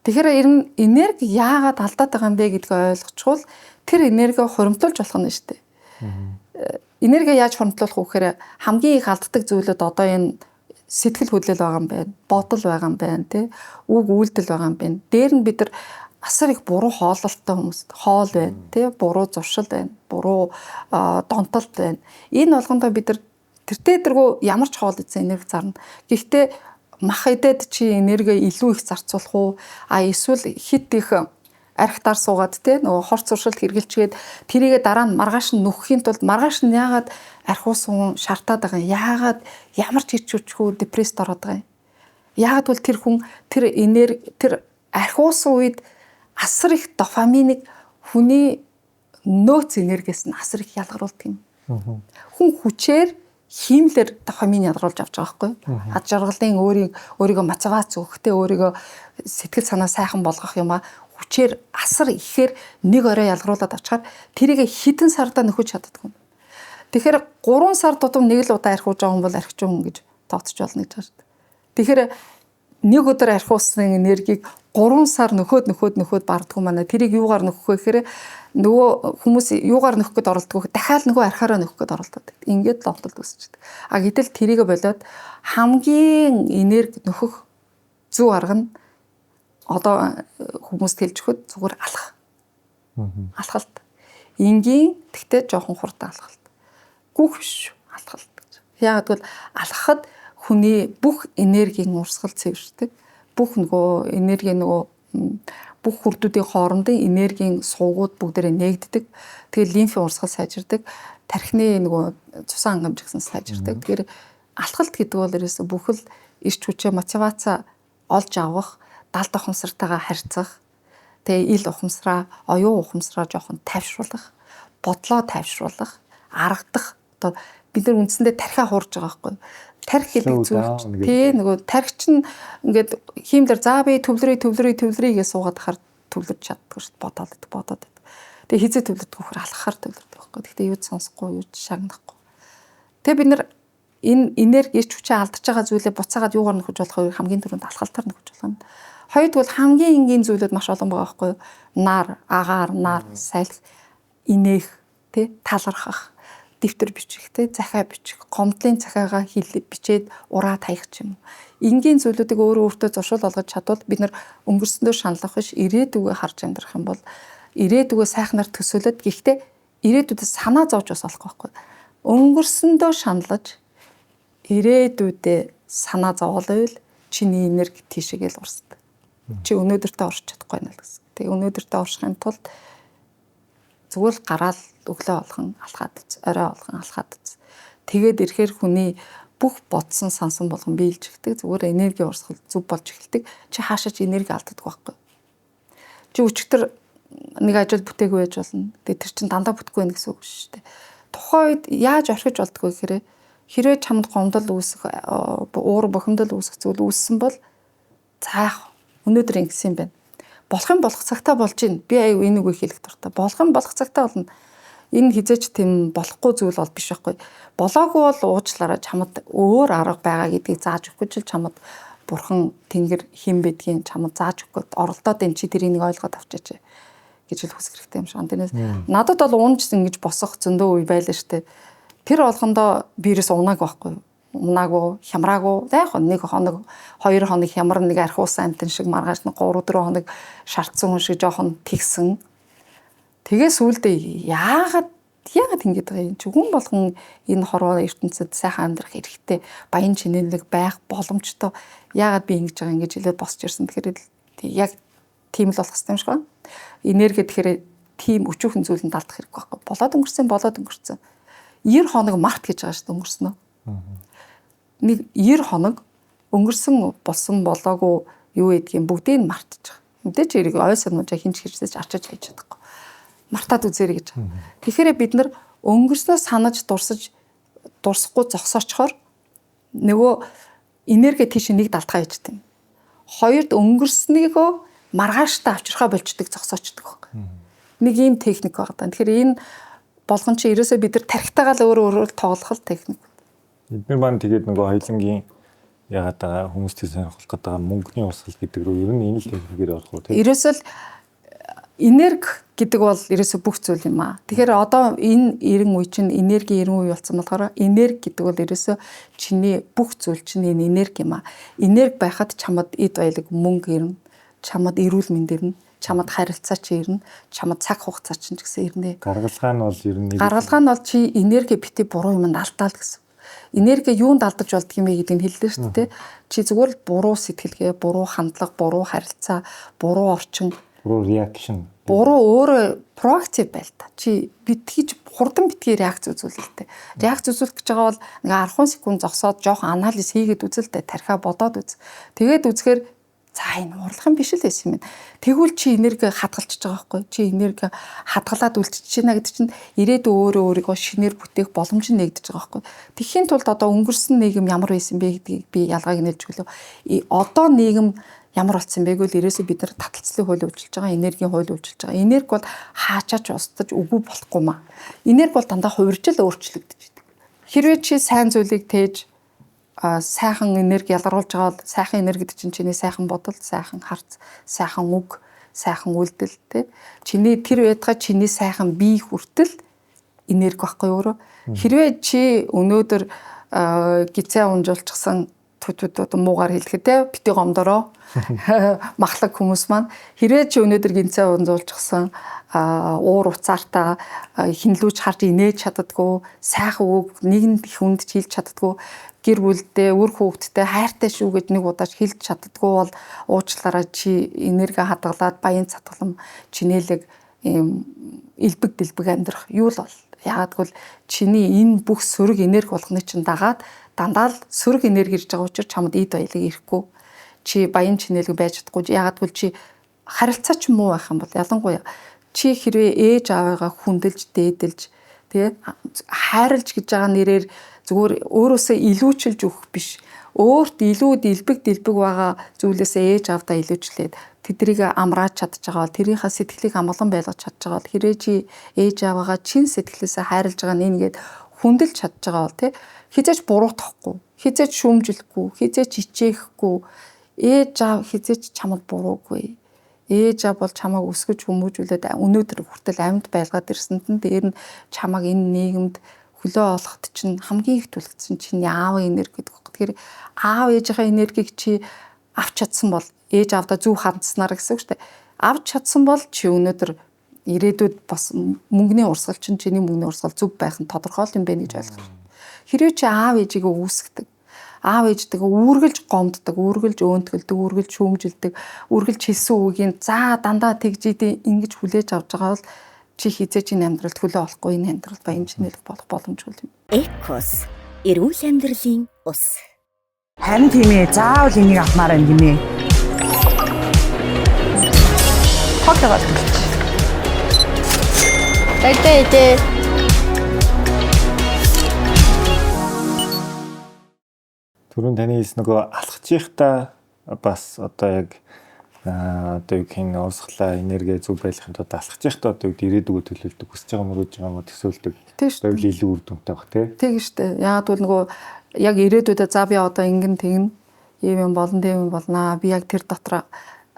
Тэгэхээр ер нь энерги яагаад алдаад байгаа юм бэ гэдгийг ойлгочвол тэр энерги хуримтлуулж болох нь шүү дээ. Энерги яаж хуримтлуулах вэ гэхээр хамгийн их алддаг зүйлүүд одоо энэ сэтгэл хөдлөл байгаа юм байна, бодол байгаа юм байна, тий? Үг үйлдэл байгаа юм байна. Дээр нь бид нар асар их буруу хоололттой хүмүүс, хоол байна, тий? Буруу зуршил байна, буруу донтолт байна. Энэ болгондоо бид нар тэртээ ямар ч хоол идсэн энерги зарна. Гэхдээ мах идэд чи энерги илүү их зарцуулах уу? Эсвэл хит их архитаар суугаад те нөгөө хорц зуршилд хэргэлжгээд тэрийгэ дараа нь маргааш нь нөхөхийн тулд маргааш нь яагаад архиусан шартаад байгаа юм? Яагаад ямар ч хичүүчгүй депресд ороод байгаа юм? Яагаад бол тэр хүн тэр энерги тэр архиусан үед асар их дофаминыг хүний нөөц энергиэс нь асар их ялгаруулдаг юм. Хүн хүчээр хиймлэр дофамин ялгаруулж авч байгаа байхгүй. Ад жаргалын өөрийгөө мотивац өгөхтэй өөрийгөө сэтгэл санаа сайхан болгох юм а хүчээр асар ихээр нэг орой ялгаруулад авчаар тэрийг хідэн сардаа нөхөж чаддаг юм. Тэгэхээр 3 сар тутам нэг л удаа архиуж байгаа хүн бол архиж хүн гэж тооцож болно гэж байна шүү дээ. Тэгэхээр нэг өдөр архиусан энергийг 3 сар нөхөд барддаг юм байна. Тэрийг юугаар нөхөх вэ гэхээр нөгөө хүмүүс юугаар нөхөх гээд оролддог. Дахиад нөгөө архаараа нөхөх гээд оролддог. Ингээд л онтолд үсчихдэг. А гэтэл тэрийг болоод хамгийн энерги нөхөх зөв арга нь одоо хүмүүст хэлж өгөхөд зүгээр алах. Алхалт. Энгийн тэгтээ жоохон хурдан алхалт. Гүөх биш алхалт гэж. Яагаад гэвэл алхахад хүний бүх энергийн урсгал цэвэрдэг. Бүх нөгөө энерги бүх хүрдүүдийн хоорондын энергийн суугууд бүгдээрээ нээгддэг. Тэгээд лимфийн урсгал сайжирдаг. Тархины нөгөө цусан хангамж гэсэн сайжирдаг. Тэгэхээр алхалт гэдэг бол ерөөсө бүхэл ирч хүчээ мотивац олж авах, далд ухамсартайгаа харьцах, тэгээ ил ухамсараа, оюун ухамсараа жоохон тайвшруулах, бодлоо тайвшруулах, аргадах. Одоо бид нар үндсэндээ тархиа хуурж байгаа байхгүй. Тархи гэдэг зүйл тий нөгөө тархи чинь ингээд хиймлэр за би төвлөрий гэж суугаад хахаар төвлөрч чаддаг шүү дээ. Бодоод. Тэгээ хизээ төвлөрдөг хөр алхахаар төвлөрдөг байхгүй. Гэхдээ юу ч сонсохгүй, юу ч шагнахгүй. Тэгээ бид нар энэ энерги ирч хүчээ алдаж байгаа зүйлээ буцаагаад юугаар нөхөж болох вэ? Хамгийн түрүүнд алхалтаар нөхөж болох юм. Хоёрдугаар хамгийн энгийн зүйлүүд маш олон байгаа байхгүй юу? Нар, агаар, салхи, инээх, тий талархах, дэвтэр бичих, тий захиа бичих, гомдлын захиагаа бичээд ураад хаях юм. Энгийн зүйлүүдийг өөртөө зуршил олгож чадвал бид нар өнгөрсөндөө шаналлах биш ирээдүгөө харж амьдрах юм бол ирээдүгөө сайхнаар төсөөлөд гэхдээ ирээдүйдээ санаа зовж бас болохгүй байхгүй. Өнгөрсөндөө шаналж ирээдүйдээ санаа зовоолойвол чиний энерги тийшээгээл урсдаг. Чи өнөөдөртөө орч чадахгүй байна л гэсэн. Тэгээ өнөөдөртөө оршихын тулд зүгээр л гараал өглөө болгон алхаад үз, орой болгон алхаад үз. Тэгээд ирэхээр хүний бүх бодсон сансан болгон биелж эхэлдэг. Зүгээр энерги урсгал зүв болж эхэлдэг. Чи хаашаач энерги алддаг байхгүй. Чи өчигдөр нэг ажил бүтээгүй байж болно. Тэгээ тэр чинь дандаа бүтэхгүй байх гэсэн үг шүү дээ. Тухайн үед яаж орхиж болдгоо гэхээр хэрвээ чамд гомдол үүсэх, уур бухимдал үүсэх зүйл үүссэн бол за яах өнөөдөр ингэсэн юм байна. Болох юм болох цагтаа болж гин. Би аюу энийг хэлэх дуртай. Болох юм болох цагтаа болно. Энэ хизээч тийм болохгүй зүйл бол биш байхгүй. Болоогүй бол уучлаарай чамд өөр арга байгаа гэдгийг зааж өгөх гэж чамд бурхан тэнгэр хэн байдгийг чамд зааж өгөх оролдоод энэ чи тэрийг ойлгоод авчаач гэж л хүсэх хэрэгтэй юм шиг. Тэрнээс надад бол уунж ингэж босох зөндөө үе байлаа штэ. Тэр болгондоо вирус унааг байхгүй. Унаагүй, хямраагүй. Яг нэг хоног, 2 хоног хямар нэг архиус амтэн шиг маргааш 3-4 хоног шартсан хүн шиг жоохон тэгсэн. Тэгээ сүулдэ яагаад ингэж байгаа юм чи хүн болгон энэ хорвоо ертөнцид сайхан амьдрах хэрэгтэй баян чинэлэг байх боломжтой яагаад би ингэж байгаа ингэж хэлээд босч ирсэн тэгэхээр яг тийм л болох хэрэгтэй юм шиг байна. Энерги тэгэхээр тийм өчүүхэн зүйлэнд алдах хэрэггүй байхгүй. Болоод өнгөрсөн. 90 хоног март гэж байгаа шүү дээ өнгөрснөө. Нэг 90 хоног өнгөрсөн болсон болоогүй юу гэдгийг бүгдийг мартаж байгаа. Мэдээж эрийг ой сануужаа хинч хэрсэж арчиж хайж чадахгүй. Мартаад үзээрэй гэж. Тэгэхээр бид нар өнгөрснөө санаж дурсахгүй зогсоочхоор нөгөө энерги тийш нэг далтгаа хийж тийм. Хоёрд өнгөрснийгөө маргааштай авчрахаа болчдөг зогсоочдөг байхгүй. Нэг ийм техник байгаа даа. Тэгэхээр энэ болгон чи ерөөсөө бид нар тархитаагаа л өөрөө тоглох техник. Эдгээр маань тэгээд нөгөө хоёлынгийн яагаад байгаа хүмүүстэй сонирхох гэдэг мөнгөний усал гэдэг рүү ер нь энэ л техникээр орох уу тийм. Ерөөсөө энерги гэдэг бол ерөөсөө бүх зүйл юм аа. Тэгэхээр одоо энэ 90 үе чинь энерги 90 үе болсон болохоор энерги гэдэг бол ерөөсөө чиний бүх зүйл чинь энэ энерги юм аа. Энерги байхад чамд эд баялаг мөнгө ирнэ, чамд эрүүл мэнд ирнэ, чамд харилцаа чи ирнэ, чамд цаг хугацаа чинь ч гэсэн ирнэ. Гаргалгаа нь бол ер нь гаргалгаа нь бол чи энерги бити буруу юмд алдаал гэсэн. Энерги юунд алдаж болдго юм бэ гэдгийг хэллээ шүү дээ. Чи зүгээр л буруу сэтгэлгээ, буруу хандлага, буруу харилцаа, буруу орчин, буруу реакшн, буруу өөрөө проактив байл та. Чи битгийж хурдан битгий реакц үзүүлэлтэй. Реакц үзүүлэх гэж байгаа бол нэг 10 секунд зогсоод жоохон анализ хийгээд үзэлтэй, тархиа бодоод үз. Тэгээд үзэхээр за энэ урлагын биш л байсан юм байна. Тэгвэл чи энерги хадгалчихж байгаа байхгүй. Чи энерги хадгалаад үлдчихэж байна гэдэг чинь ирээдүйн өөрийгөө шинээр бүтээх боломж нь нэгдэж байгаа байхгүй. Тэхийн тулд одоо өнгөрсөн нийгэм ямар байсан бэ гэдгийг би ялгааг нэлж өглөө. Одоо нийгэм ямар болсон бэ гэвэл ерөөсөө бид нар таталцлын хууль үйлчилж байгаа, энергийн хууль үйлчилж байгаа. Энерги бол хаачаач устдаж үгүй болохгүй маа. Энерги бол дандаа хувиржил өөрчлөгдөж байдаг. Хэрвээ чи сайн зүйлийг тээж сайхан энерги ялгаруулж байгаа бол сайхан энерги гэдэг чинь чиний сайхан бодол, сайхан харц, сайхан үг, сайхан үйлдэл тий. Чиний тэр байтугай чиний сайхан бие хүртэл энерги байхгүй өөрөө. Хэрвээ чи өнөөдөр гизээ унжуулчихсан одоо муугаар хэлэхэд те бити гомдороо махлаг хүмүүс маань хэрвээ чи өнөөдөр гинцээ унжуулчихсан уур уцаартаа хинлүүж харж инээж чаддаггүй сайхан үг нэгэн хүнд хэлж чаддаггүй гэр бүлдээ үр хүүхдтэй хайртай шүү гэж нэг удаач хэлж чаддаггүй бол уучлаарай чи энерги хадгалаад баян цатгалам чинэлэг ийм элбэг дэлбэг амьдрах юу л бол яагадгүй чиний энэ бүх сөрөг энерги болгоны чинь дагаад дандаа л сөрөг энерги ирж байгаа учраас чамд эд баялаг ирэхгүй чи баян чинэлэг байж чадахгүй яагадгүй чи харилцаа ч муу байх юм бол ялангуяа чи хэрвээ ээж аваагаа хүндэлж дээдэлж тэгээ хайрлж гэж байгаа нэрээр зүгээр өөрөөсөө илүүчилж өгөх биш өөрт илүү дэлбэг байгаа зүйлээсээ ээж авдаа илүүчлээд тэдрийг амрааж чадж байгаа бол тэрийнхээ сэтгэлийг амгалан байлгаж чадж байгаа бол хэрвээ чи ээж аваагаа чин сэтгэлээсээ хайрлж байгаа нэгээд хүндэлж чадж байгаа бол тий хизээч буруутгахгүй хизээч шүүмжлэхгүй хизээч ичээхгүй ээж аав хизээч чамд буруугүй ээж аав бол чамайг өсгөж хүмүүжүүлээд өнөөдөр хүртэл амьд байлгаад ирсэнд нь дээр нь чамайг энэ нийгэмд хөлөө олоход чинь хамгийн их түлхсэн чиний аавын энерги гэдэг байна. Тэгэхээр аав ээжийнхээ энергийг чи авч чадсан бол ээж аавда зөв хандсанаар гэсэн үг шүү дээ. Авч чадсан бол чи өнөөдөр ирээдүйд бас мөнгөний урсгал чинь чиний мөнгөний урсгал зөв байх нь тодорхой юм байна гэж ойлгох. Хэрвээ чи аав ээжигээ үүсгдэг аав ээжтэйгээ үүргэлж гомддог, үүргэлж өөнтгөлдөг, үүргэлж шүүмжилдэг, үүргэлж хэлсэн үгийн за дандаа тэгж ингэж хүлээж авч байгаа бол чи хизээч энэ амьдралд хөлөө олохгүй энэ амьдрал баян чинэлэг болох боломжгүй юм. Экос эрүүл амьдралын ус. Харин тийм ээ заавал энийг авмаар юм гинэ. Токиогоор хэлчих. Эдэ. Түрүүн таны хэлсэн нөгөө алхахчихта бас одоо яг одоо юу гэх юм уусглаа энерги зөв байлгахын тулд алхахчихта одоо ирээдүгөө төлөвлөдөг хүсэж байгаа мөрөөж байгаа мод төсөөлдөг. Байвал илүү үр дүнтэй баг тий. Тэг штэ. Яг бол нөгөө яг ирээдүйдээ за би одоо ингэн тэгнэ. Ийм юм болон тийм юм болнаа. Би яг тэр дотор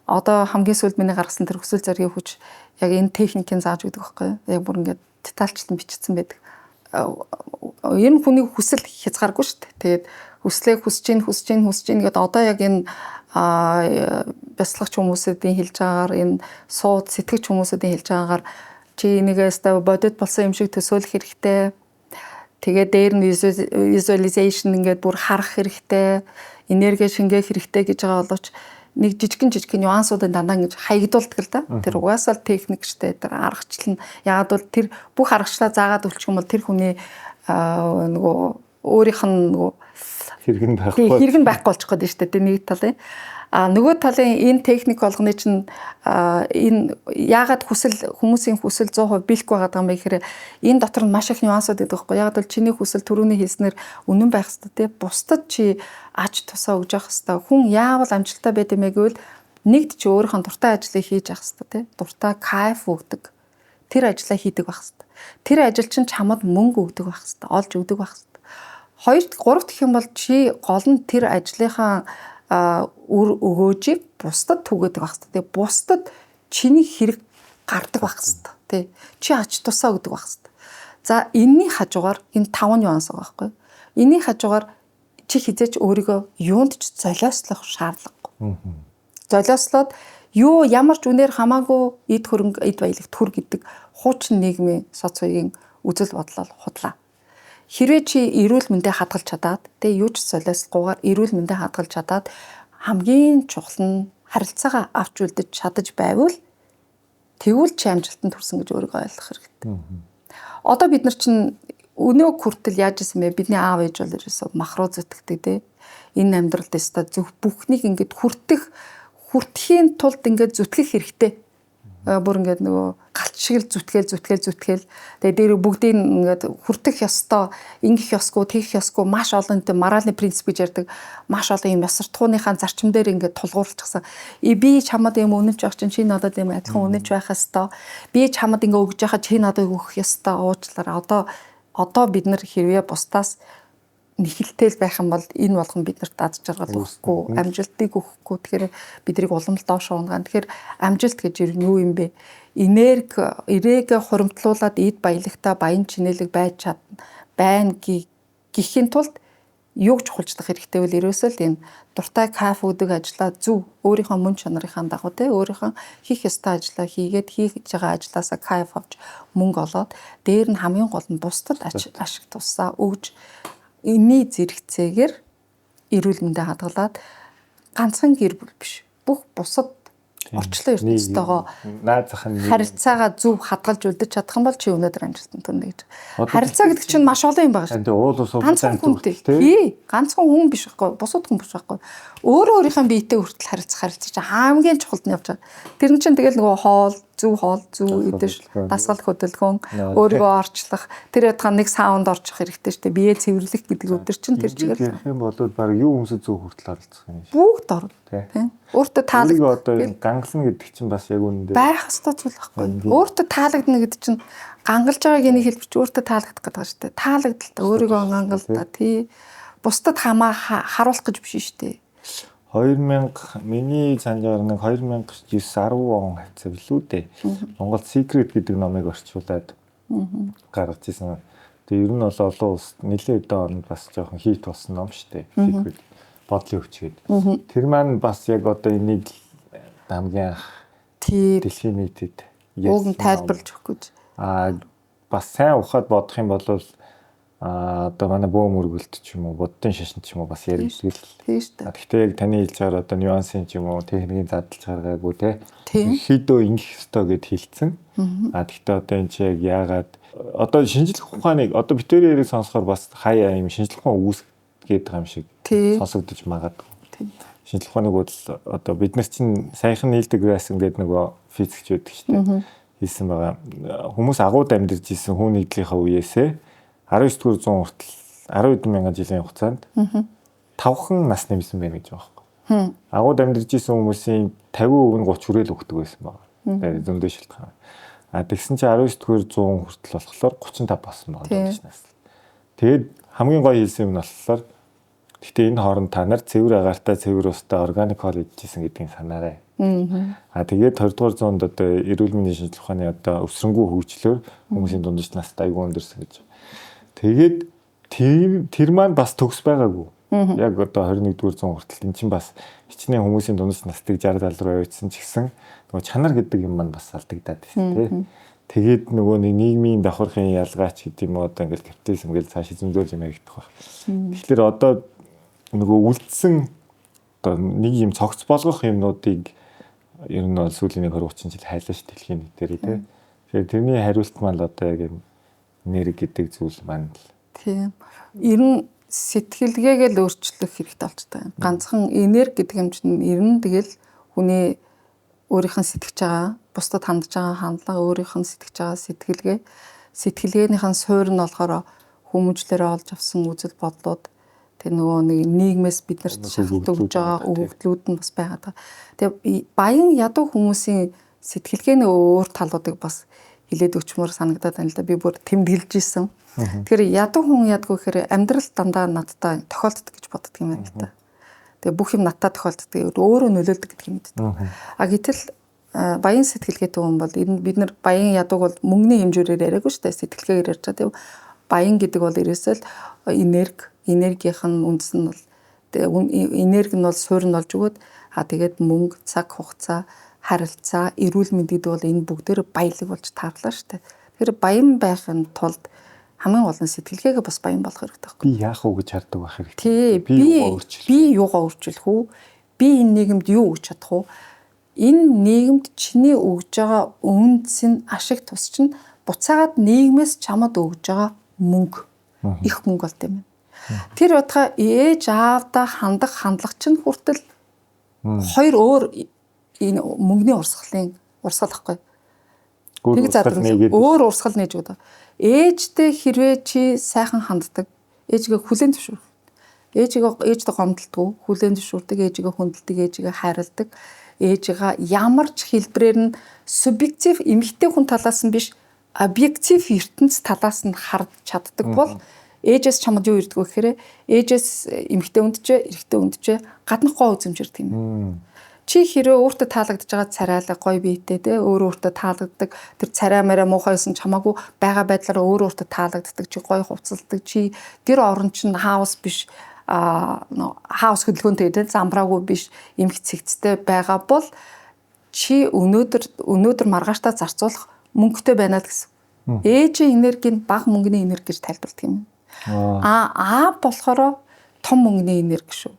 одоо хамгийн сүүлд миний гаргасан тэр хүсэл зоригийн хүч яг энэ техникийн зааж өгдөг байхгүй юу? Яг бүр ингээд детальчлан бичсэн байдаг. Энэ хүний хүсэл хязгааргүй шүү дээ. Тэгээд хүслээ хүсэж гин гэдэг одоо яг энэ бяцлагч хүмүүсийн хэлж байгаагаар энэ сууд сэтгэгч хүмүүсийн хэлж байгаагаар чи энийгээс бодит болсон юм шиг төсөөлөх хэрэгтэй. Тэгээд дээр нь visualization ингээд бүр харах хэрэгтэй. Энерги шингээх хэрэгтэй гэж байгаа боловч нэг жижигэн нюансуудын дандаа ингэж хаягдуулдаг л да. Тэр угаасаа техник штэ тэр аргачлал нь ягаад бол тэр бүх аргачлалаа заагаад үлчих юм бол тэр хүний нөгөө өөрийнх нь нөгөө хэрэг нь байхгүй болчих гээд штэ тэр нэг талын нөгөө талын энэ техник болгоны чинь энэ яагаад хүмүүсийн хүсэл 100% биелэхгүй байгаа юм бэ гэхээр энэ дотор нь маш их нюансууд байдаг байхгүй яагаад бол чиний хүсэл түрүүний хэлснээр үнэн байх хэрэгтэй тий бусдад чи аж тусаа өгж явах хэрэгтэй хүн яавал амжилттай байд юмэ гэвэл нэгд чи өөрийнхөө дуртай ажлыг хийж явах хэрэгтэй тий дуртай кайф өгдөг тэр ажлаа хийдэг байх хэрэгтэй тэр ажил чинь чамд мөнгө өгдөг байх хэрэгтэй олж өгдөг байх хэрэгтэй 2 3 гэх юм бол чи гол нь тэр ажлынхаа өгөөжийг бусдад түгээдэг байх хэрэгтэй. Тэгээ бусдад чиний хэрэг гардаг байх хэрэгтэй. Тэ. Чи ач тусаа өгдөг байх хэрэгтэй. За энэний хажуугаар энэ 5 нюанс байгаа байхгүй. Энэний хажуугаар чи хизээч өөрийгөө юунд ч золиослох шаардлагагүй. Золиослоод юу ямар ч үнээр хамаагүй эд хөрөнгө эд баялаг төр гэдэг хуучин нийгмийн социогийн үзэл бодлол худлаа. Хэрвээ чи эрүүл мэндэ хадгалж чадаад тэгээ юу ч солиослохгүйгээр эрүүл мэндэ хадгалж чадаад хамгийн чухал нь харилцаагаа авч үлдэж чадаж байвал тэгвэл чи амжилтанд хүрсэн гэж өөрийгөө ойлгох хэрэгтэй. Одоо бид нар чинь өнөө хүртэл яаж исэн бэ? Бидний аав ээж бол ерөөсөө махруу зүтгэдэг те. Энэ амьдралд өстой зөв бүхнийг ингээд хүртэхийн тулд ингээд зүтгэх хэрэгтэй. Бүр ингээд нөгөө галч шиг л зүтгэл. Тэгээ дээр бүгдийг ингээд хүртэх ёстой, ингэх ёсгүй, тэгэх ёсгүй маш олон тийм моральны принцип гэж ярьдаг. Маш олон юм ёсортгууныхаа зарчим дээр ингээд тулгуурлчихсан. Би чамд юм үнэнч байх чинь чи надад юм адилхан үнэнч байх ёстой. Би чамд ингээд өгж яхад чи надад өгөх ёстой уучлаарай. Одоо бид нар хэрвээ бусдаас нэхэлтэл байх юм бол энэ болгон биднэрт аз жаргал өгөхгүй, амжилтыг өгөхгүй. Тэгэхээр бидрийг улам л доош унгаан. Тэгэхээр амжилт гэж юу юм бэ? Эрэг хуримтлуулаад эд баялагтай баян чинэлэг байж чадна. Байна гэхийн тулд юу ч чухалчлах хэрэгтэй бол ерөөсөө л энэ дуртай кайф өгдөг ажлаа зөв өөрийнхөө мөн чанарынхаа дагуу те өөрийнхөө хийх ёстой ажлаа хийгээд хийж байгаа ажлаасаа кайф авч мөнгө олоод дээр нь хамгийн гол нь бусдад ашиг тусаа өгж энэний зэрэгцээгээр эрүүл мэндэ хадгалаад ганцхан гэр бүл биш бүх бусад орчлон ертөнцтэйгоо харилцаагаа зөв хадгалж үлдэж чадах юм бол чи өнөөдөр амжилтанд хүрнэ гэж. Харилцаа гэдэг чинь маш олон юм байгаа шүү. Ганцхан хүнтэй. Тий, ганцхан хүн биш байхгүй, бусад хүн биш байхгүй. Өөрөө өөрийнхөө биетэй хүртэл харилцах чинь хамгийн чухалд нь явж байгаа. Тэр нь чинь тэгэл нөгөө хоол, зөв идэж, дасгал хөдөлгөөн, өөрийгөө орчлох, тэр ятгаа нэг саунд орчих хэрэгтэй шүү дээ. Биеэ цэвэрлэх гэдэг өдөр чинь тэр чигээр юм болоод баг юу хүмүүсээ зөв хүртэл харилцах юм шиг. Бүгд орно. Тийм. Өөртөө таалагдах. Одоо гангална гэдэг чинь бас яг үнэндээ байх ёстой зүйл байхгүй. Өөртөө таалагдана гэдэг чинь гангалж байгааг энийг хэлбэж өөртөө таалагдах гэдэг байгаа шүү дээ. Таалагдaltaа өөрийгөө гангалдаа тий. Бусдад харуулах гэж биш шүү дээ. 2000 миний санджаар нэг 2009 10 он хавцаа билүү дээ. Монгол Secret гэдэг номыг орчуулад гаргаж ирсэн. Тэгээ ер нь бол олон улс нэлээд өдөө бас жоохон хит болсон ном шүү дээ. Secret бодлын өвч гэдэг. Тэр маань бас яг одоо энийг хамгийн дэлхийн нийтэд уг нь тайлбарлаж өгөх гэж. Бас сайн ухаад бодох юм бол одоо манай бөөм үргэлт ч юм уу буддын шашин ч юм уу бас яригдэл. Тийм шүү дээ. Гэхдээ яг таны хэлж байгаа одоо нюансын ч юм уу техникийн задлж гаргаагүй те. Хидөө ингэх ёстой гэд хэлсэн. Гэхдээ одоо энэ чи яг яагаад одоо шинжлэх ухааныг одоо битүүрийн яриг сонсохоор бас хаяа юм шинжлэх ухаан үүсгэж байгаа юм шиг сонсогдож магадгүй. шинжлэх ухааны бодол одоо бид нар чинь саяхан Neil deGrasse гэдэг нөгөө физикч байдаг шүү дээ. Хэлсэн байгаа. Хүмүүс агууд амьдарч исэн хүн нийтлийнхаа үеэсээ 19 дэх зуун хүртэл 10 мянган жилийн хугацаанд 5хан нас нэмсэн байна гэж байгаа юм. Агууд амьдарч исэн хүмүүсийн 50% нь 30 хүрээл өгдөг байсан байгаа. Тэгээд зөндөө шилтгаан. Тэгсэн чинь 19 дэх зуун хүртэл болохоор 35 болсон байгаа гэж нас. Тэгээд хамгийн гоё хэлсэн юм нь болохоор гэхдээ энэ хооронд та нар цэвэр агаартай цэвэр устай органик хоол идчихсэн гэдгийг санаарай. Тэгээд 20 дугаар зуунд одоо эрүүл мэндийн шинжилгээ ухааны одоо өвсрөнгөө хөгжлөөр хүмүүсийн дундаж настай айгүй өндөрсөн гэж. Тэгээд тэр маань бас төгс байгаагүй. Яг одоо 21 дугаар зуун хүртэл эн чинь бас хичнээн хүмүүсийн дундаж настыг 60 70 руу явуулсан ч гэсэн нөгөө чанар гэдэг юм маань бас алдагдаад байна тийм. Тэгээд нөгөө нийгмийн давхархын ялгаач гэдэг юм одоо ингээл капитализм гэж цааш зөндөө юм яригдах баг. Тэгэхээр одоо нөгөө үлдсэн одоо нэг юм цогц болгох юмнуудыг ер нь бол сүүлийн 20 30 жил хайлаа ш дэлхийн нийт дээр тийм. Тэгэхээр тэрний хариулт маань л одоо яг энерги гэдэг зүйл маань л. Тийм. Ер нь сэтгэлгээгээ л өөрчлөх хэрэгтэй болж байгаа. Ганцхан энерги гэдэг юм чинь ер нь тэгэл хүний өөрийнх нь сэтгэж байгаа, бусдад хандж байгаа хандлага, өөрийнх нь сэтгэж байгаа сэтгэлгээнийхэн суурь нь болохоор хүмүүжлэрээ олж авсан үзэл бодлууд тэр нөгөө нэг нийгмээс бид нарт шалгалт өгж байгаа өгөгдлүүд нь бас байгаад байгаа. Тэгээ баян ядуу хүмүүсийн сэтгэлгээний өөр талуудыг бас хилээд өчмөр санагдаад байна л да. Би бүр тэмдэглэж исэн. Тэгэхээр ядуу хүн ядгүй гэхээр амьдрал дандаа надтай тохиолддог гэж боддог юм байна л да. Тэгээ бүх юм надтай тохиолддог, өөрөө нөлөөлдөг гэдэг юм дээ. Гэтэл баян сэтгэлгээтэй хүн бол бид нар баян ядууг бол мөнгөний хэмжүүрээр яриаггүй шүү дээ. Сэтгэлгээгээр ярьж байгаа. Тэгээ баян гэдэг бол ерөөсөө энергийнх нь үндэс нь бол энерги нь бол суурь нь болж өгөөд тэгээд мөнгө, цаг хугацаа, харилцаа, эрүүл мэнд гэдэг бол энэ бүгдээр баялаг болж таарлаа шүү дээ. Тэгэхээр баян байхын тулд хамгийн гол нь сэтгэлгээгээ бас баян болох хэрэгтэй байхгүй. Би яах вэ гэж хардаг байх хэрэгтэй. Би юугаа өөрчилөх үү? Би энэ нийгэмд юу өгч чадах уу? Энэ нийгэмд чиний өгж байгаа үндэс нь ашиг тус чинь буцаагаад нийгмээс чамд өгж байгаа мөнгө их мөнгө болт юм байна. Тэр утгаа ээж аавдаа хандах хандлага чинь хүртэл хоёр өөр энэ мөнгөний урсгал байхгүй. Нэг задрал өөр урсгал нээж өгдөг. Ээжтэй хэрвээ чи сайхан ханддаг, ээжигээ хүлээн зөвшөөрөх. Ээжтэй гомдолтгүй, хүлээн зөвшөөрдөг, ээжигээ хүндэлдэг, ээжигээ хайрладаг. Ээжигээ ямар ч хэлбэрээр нь субъектив эмэгтэй хүн талаас нь биш, объектив ертөнц талаас нь харж чаддаг бол ээжээс чамд юу ирдэг вэ гэхээр ээжээс эмэгтэй өндөжөө, эрэгтэй өндөжөө гаднах гоо үзэмжэрдэг юм. Чи хэрвээ өөртөө таалагдж байгаа царайлаг гоё биетэй те өөрөө өөртөө таалагддаг тэр царай мараа муухайсэн чамаагүй байгаа байдлаараа өөрөө өөртөө таалагддаг чи гоё хувцалдаг чи гэр орон чинь хаус биш хаус хөдөлгөөнтэй те замбраагүй биш эмх цэгцтэй байгаа бол чи өнөөдөр маргааштай зарцуулах мөнгөтэй байна л гэсэн. Ээжийн энерги нь бага мөнгөний энерги гэж тайлбарладаг юм. Болохоор том мөнгөний энерги шүү.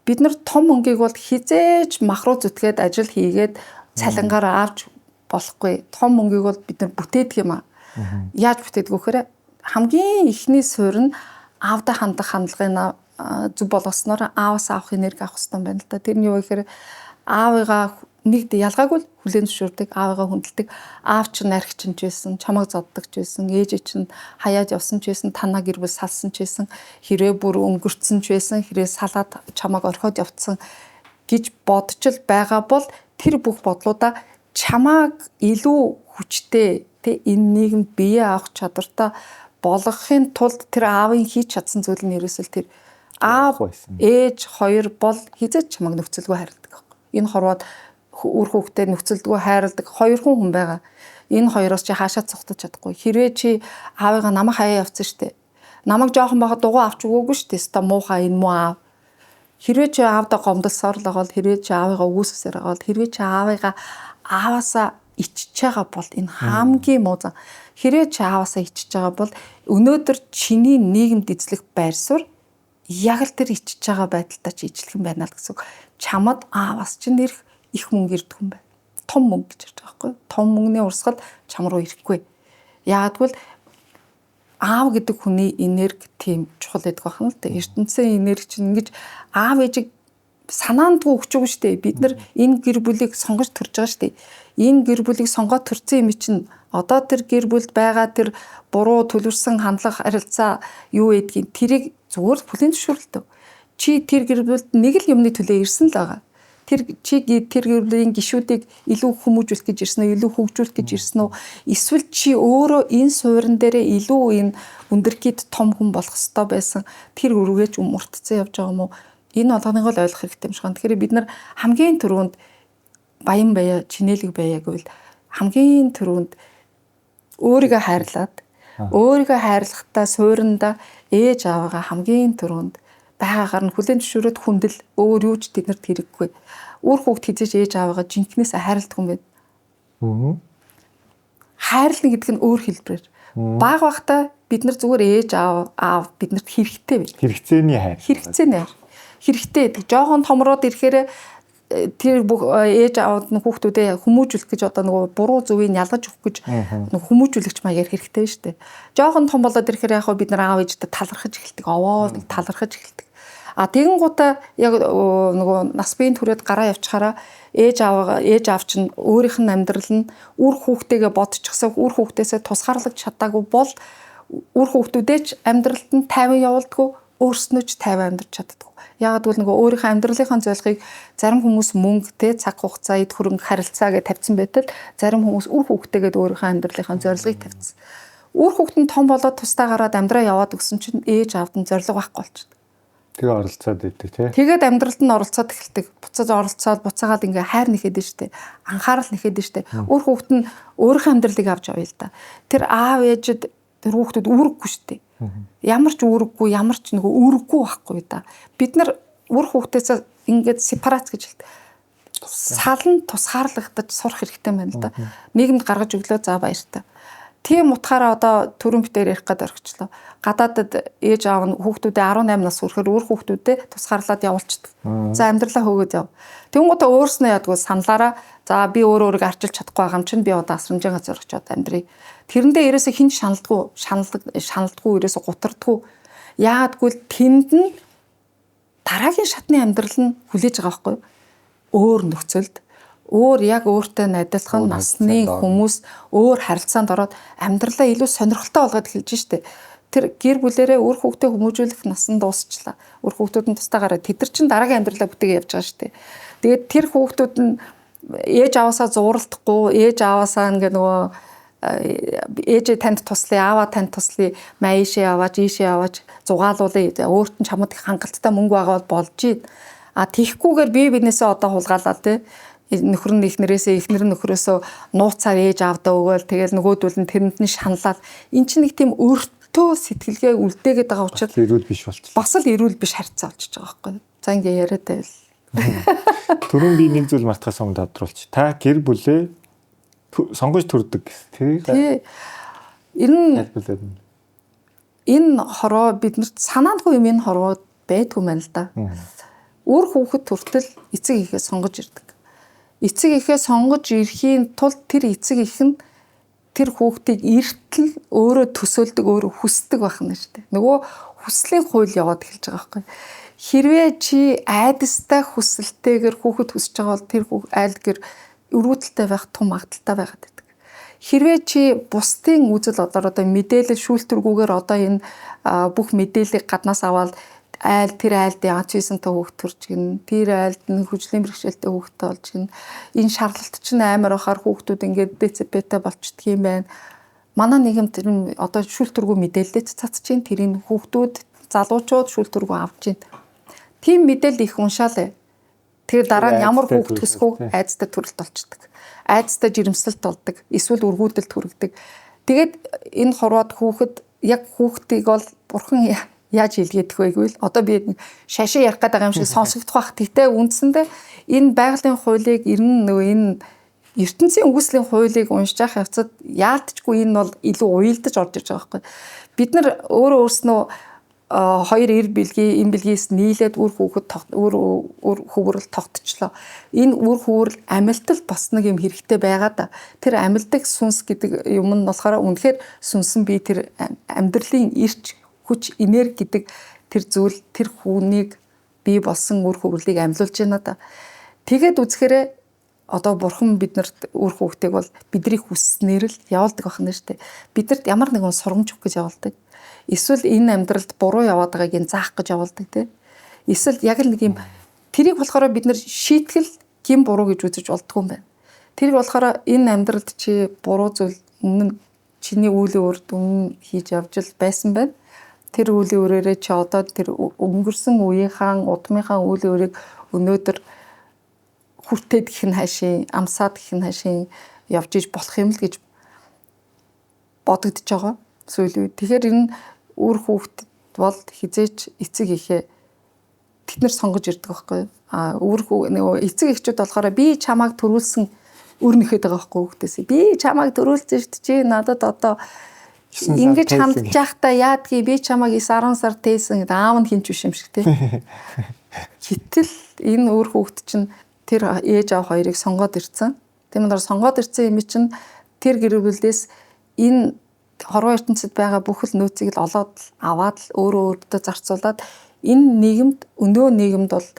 Бид нар том мөнгийг бол хизээж махруу зүтгээд ажил хийгээд цалингаар авч болохгүй. Том мөнгийг бол бид нар бүтээдэг юм аа. Яаж бүтээдэг вэ гэхээр хамгийн ихний суурь нь аавда хандах хандлагын зүг болгосноор ааваас авах энерги авах хэрэгтэй байна л да. Тэр нь юу вэ гэхээр аавыгаа нэгд ялгаагүй хүлээн зөвшөөрдөг, аавыгаа хүндэлдэг. Аав чинь архич чинь ч байсан, чамайг зоддог ч байсан, ээж чинь хаяад явсан ч байсан, танаа гэр бүл салсан ч байсан, хэрэг бүр өнгөрцөн ч байсан, хэрэг салаад чамайг орхиод явцсан гэж бодчил байгаа бол тэр бүх бодлуудаа чамайг илүү хүчтэй тэ энэ нийгэмд бие авах чадвартай болгохын тулд тэр аавын хийж чадсан зүйл нь ерөөсөл тэр аав ээж хоёр бол хизээч чамайг нөхцөлгүй харилдаг. Энэ хорвоод үр хүүхдээ нөхцөлдгөө хайрладаг хоёр хүн байгаа. Энэ хоёроос чи хаашаа цухтаж чадахгүй. Хэрвээ чи аавыгаа намайг хаяа явцсан штэ. Намайг жоохон байхад дугуй авч өгөөгүй штэ. Ста муухай энэ муу аав. Хэрвээ чи аавдаа гомдолсоор л байгаа бол хэрвээ чи аавыгаа үгүйсгсээр байгаа бол хэрвээ чи аавыгаа ааваасаа ичж байгаа бол энэ хамгийн муу зан. Хэрвээ чи ааваасаа ичж байгаа бол өнөөдөр чиний нийгэмд эзлэх байр суурь яг л тэр ичж байгаа байдалтай чи ижлэх юм байна л гэсэн. Чамд ааваас чинь ирэх их мөнгө ирдэг юм байна. Том мөнгө гэж ярьж байгаа байхгүй. Том мөнгөний урсгал чам руу ирэхгүй. Яагтвэл аав гэдэг хүний энерги тийм чухал байдаг байна л да. ертөнцийн энерги чинь ингэж аав ээжийг санаандгүй өгч байгаа шүү дээ. Бид нар энэ гэр бүлийг сонгож төрж байгаа шүү дээ. Энэ гэр бүлийг сонгоод төрсэн юм чинь одоо тэр гэр бүлд байгаа тэр буруу төлөвшсөн хандлага харилцаа юу гэдгийг тэрийг зүгээр бүлийн зөвшөөрлөлтөө. Чи тэр гэр бүлд нэг л юмны төлөө ирсэн л байгаа. Тэр гэр бүлийн гишүүдийг илүү хүмүүжүүлэх гэж ирсэн үү, илүү хөгжүүлэх гэж ирсэн үү? Эсвэл чи өөрөө энэ суурин дээрээ илүү энэ өндөргийд том хүн болох ёстой байсан тэр өргөөж муртцсан явж байгаа юм уу? Энэ болгоныг л ойлгох хэрэгтэй юм шиг байна. Тэгэхээр бид нар хамгийн түрүүнд баян байя, чинэлэг байя гэвэл хамгийн түрүүнд өөрийгөө хайрлаад өөрийгөө хайрлахдаа сууринда ээж аваагаа хамгийн түрүүнд байгаагаар нь хүлээн зөвшөөрөөд хүндэл өөр юу ч тэднэрт хэрэггүй. Үр хүүхд хизээж ээж аваагаа жинкнээс хайрладаг юм байна. Хайрлна гэдэг нь өөр хэлбэрээр. Бага багтаа бид нар зүгээр ээж аав биднэрт хэрэгтэй байж. Хэрэгцээний хайр. Хэрэгцээний хайр. Хэрэгтэй гэдэг. Жохон томроод ирэхээр тэр бүх ээж аавд нь хүүхдүүдээ хүмүүжүүлэх гэж одоо нөгөө буруу зүвийг ялгаж өгөх гэж нөгөө хүмүүжүүлэгч маягаар хэрэгтэй шүү дээ. Жохон том болоод ирэхээр яг бид нар аав ээжтэй талархаж эхэлдэг. Овоо талархаж эхэлдэг. А тэгэн гутаа яг нөгөө нас биеийн түрээд гараа явчихаараа ээж аав чинь өөрийнх нь амьдрал нь үр хүүхдтэйгээ бодчихсоо үр хүүхдээсээ тусгаарлаж чадаагүй бол үр хүүхдүүдээ ч амьдралд нь тайван явуулдаггүй, өөрснөө ч тайван амьдарч чаддаггүй. Яагаад гэвэл нөгөө өөрийнхөө амьдралынхаа зорилгыг зарим хүмүүс мөнгө тэ цаг хугацаа эд хөрөнгө харилцаа гэж тавьсан байтал зарим хүмүүс үр хүүхдтэйгээд өөрийнхөө амьдралынхаа зорилгыг тавьсан. Үр хүүхд нь том болоод тусдаа гараад амьдраа яваад өгсөн чинь ээж аавд нь зорилго байхгүй болчихсон. Тэгээ оролцоод идэг тий. Тэгээд амьдралд нь оролцоод эхэлдэг. Буцаад оролцоод буцаагаад ингээ хайр нэхэд нь штэ. Анхаарал нэхэд нь штэ. Үр хүүхд нь өөрийнхөө амьдралыг авч авъя л да. Тэр аав ээжэд тэр хүүхдүүд үүрэггүй штэ. Ямар ч үүрэггүй, ямар ч нөгөө үүрэггүй байхгүй да. Бид нар үр хүүхдээс ингээд сепарац гэж хэлдэг. Салан тусгаарлагдаж сурах хэрэгтэй байна л да. Нийгэмд гаргаж өглөө за баяртай. Тийм утгаараа одоо төрөн битээр ярих гээд орчихлоо. Гадаадад ээж аав нь хүүхдүүдээ 18 нас хүрэхээр өөр хүүхдүүдээ тусгаарлаад явуулчихдаг. За амьдралаа хөөгөөд яв. Тэнгуудаа өөрснөө ядгүй саналаараа за би өөрийгөө арчилж чадахгүй байгаа юм чинь би одоо асрамжаа газар очиод амьдрий. Тэрэндээ ерөөсө хин шаналдгүй ерөөсө гутардгүй. Яагадгүй тэнд нь дараагийн шатны амьдрал нь хүлээж байгаа байхгүй. Өөр нөхцөлд өөр яг өөртөө найдалхан насны хүмүүс өөр харилцаанд ороод амьдралаа илүү сонирхолтой болгоод эхэлж штэ. Тэр гэр бүлэрээ өөр хүүхдээ хүмүүжүүлэх нас нь дуусчлаа. Өөр хүүхдүүд нь тустаа гараад тэд нар чинь дараагийн амьдралаа бүтээгээ явж байгаа штэ. Тэгээд тэр хүүхдүүд нь ээж аваасаа зууралдахгүй, ээж аваасаа ингээ нөгөө ээжээ танд туслая, ааваа танд туслая, маишээ аваач, ийшээ аваач зугаалуулъя. Өөрт нь чамд их хангалттай мөнгө байгаа бол болж ийн. А тийхгүйгээр бие биднээсээ одоо хулгаалаа те. Нөхөр нь эхнэрээсээ эхнэр нөхрөөсөө нууцаар ээж аавдаа өгөөл тэгэл нөгөөдөл нь тэрэнд нь шаналал эн чинь нэг тийм өртөө сэтгэлгээ үлдээгээд байгаа учраас эрүүл биш болчихлоо. Бас л эрүүл биш харьцаа болчихж байгаа байхгүй. За ингээ яриад байвал. Түрүүн би нэг зүйл мартахаас өмнө тодруулчих. Та гэр бүлээ сонгож төрдөг тий. Энэ хороо биднэрт санаандгүй юм энэ хороо байдгүй мэн л да. Үр хүүхэд хүртэл эцэг ихээ сонгож ирдэг. Эцэг ихээ сонгож ирэхийн тулд тэр эцэг их нь тэр хүүхдийг эртэл өөрөө төсөөлдөг, өөрөө хүсдэг байх нь шүү дээ. Нөгөө хүслийн хууль яваад эхэлж байгаа байхгүй. Хэрвээ чи айдастай хүсэлтэйгээр хүүхэд хүсэж байгаа бол тэр айлгэр өргөдөлтэй байх том магадaltaй байгаад байдаг. Хэрвээ чи бусдын үзэл одоо мэдээлэл шүүлтүргүүгээр одоо энэ бүх мэдээллийг гаднаас аваад тэр айлд янцвисантай хүүхд төрж гин тэр айлд нь хүчлийн бэрхшээлтэй хүүхдтэй болж гин энэ шаарлалт чинь амар ахаар хүүхдүүд ингээд ДЦП-тэй болчдөг юм байна. Манай нийгэмд тэр одоо шүүлтүргүү мэдээлэлд цацж гин тэрийн хүүхдүүд залуучууд шүүлтүргүү авч гин. Тим мэдээлэл их уншаалаа. Тэр дараа нь ямар хүүхд төсгөө айцтай төрөлт болчдөг. Айцтай жирэмсэлт болдог. Эсвэл өргүүдэлт хүргэдэг. Тэгээд энэ хорвоод хүүхэд яг хүүхдийг бол бурхан яаж илгээдэх вэ гэвэл одоо би шашин ярих гэдэг юм шиг сонсогдох бах. Тэгтээ үндсэндээ энэ байгалийн хуулийг энэ ертөнцийн үгслийн хуулийг уншиж явах явцад яалтчгүй энэ бол илүү уялдаж орж ирж байгаа байхгүй. Бид нар өөрснөө хоёр эр бэлгийн энэ бэлгээс нийлээд үр хүүхэд үр хөврөл тогтчлоо. Энэ үр хөврөл амилтал бас нэг юм хэрэгтэй байгаа да. Тэр амилдаг сүнс гэдэг юм нь болохоор үнэхээр сүнсэн би тэр амьдралын эрч хүч энерги гэдэг тэр зүйл тэр хүүнийг бий болсон үр хөвгөлийг амьлуулж байна да. Тэгээд үзэхээрээ одоо бурхан биднэрт үр хөвгтийг бол бидний хүсснээр л явуулдаг байна шүү дээ. Бидэрт ямар нэгэн сургамж өгөх гэж явуулдаг. Эсвэл энэ амьдралд буруу яваад байгааг ин заах гэж явуулдаг тий. Эсвэл яг л нэг юм тэрийг болохоор бид нэр шийтгэл гин буруу гэж үзэж болдгоо юм байна. Тэрийг болохоор энэ амьдралд чи буруу зүйл өмнө чиний үеийн үрд өмнө хийж явж л байсан байна. Тэр үеийн үрээрээ чи одоо тэр өнгөрсөн үеийнхаа удмынхаа үеийн үрийг өнөөдөр хүртээд гэх нь хаашийн амсаад гэх нь хаашийн явж иж болох юм л гэж бодогдож байгаа. Сүүлийн үед. Тэгэхээр энэ үр хүүхэд бол хизээч эцэг ихээ тэд нар сонгож ирдэг байхгүй юу? Нөгөө эцэг эхчүүд болохоор би чамайг төрүүлсэн өр нэхэд байгаа байхгүй хүүхдээсээ. Би чамайг төрүүлсэн шүү дээ. Чи надад одоо ингэж хандж явахдаа яадгийг би чамайг 10 сар тээсэн аав нь хинч биш юм шиг тий. Гэтэл энэ өр хүүхэд чинь тэр ээж аав хоёрыг сонгоод ирсэн. Тийм болохоор сонгоод ирсэн юм чинь тэр гэр бүлээс энэ хорвоо ертөнцид байгаа бүх л нөөцийг л олоод аваад л өөрөө өөртөө зарцуулаад энэ нийгэмд өнөө нийгэмд бол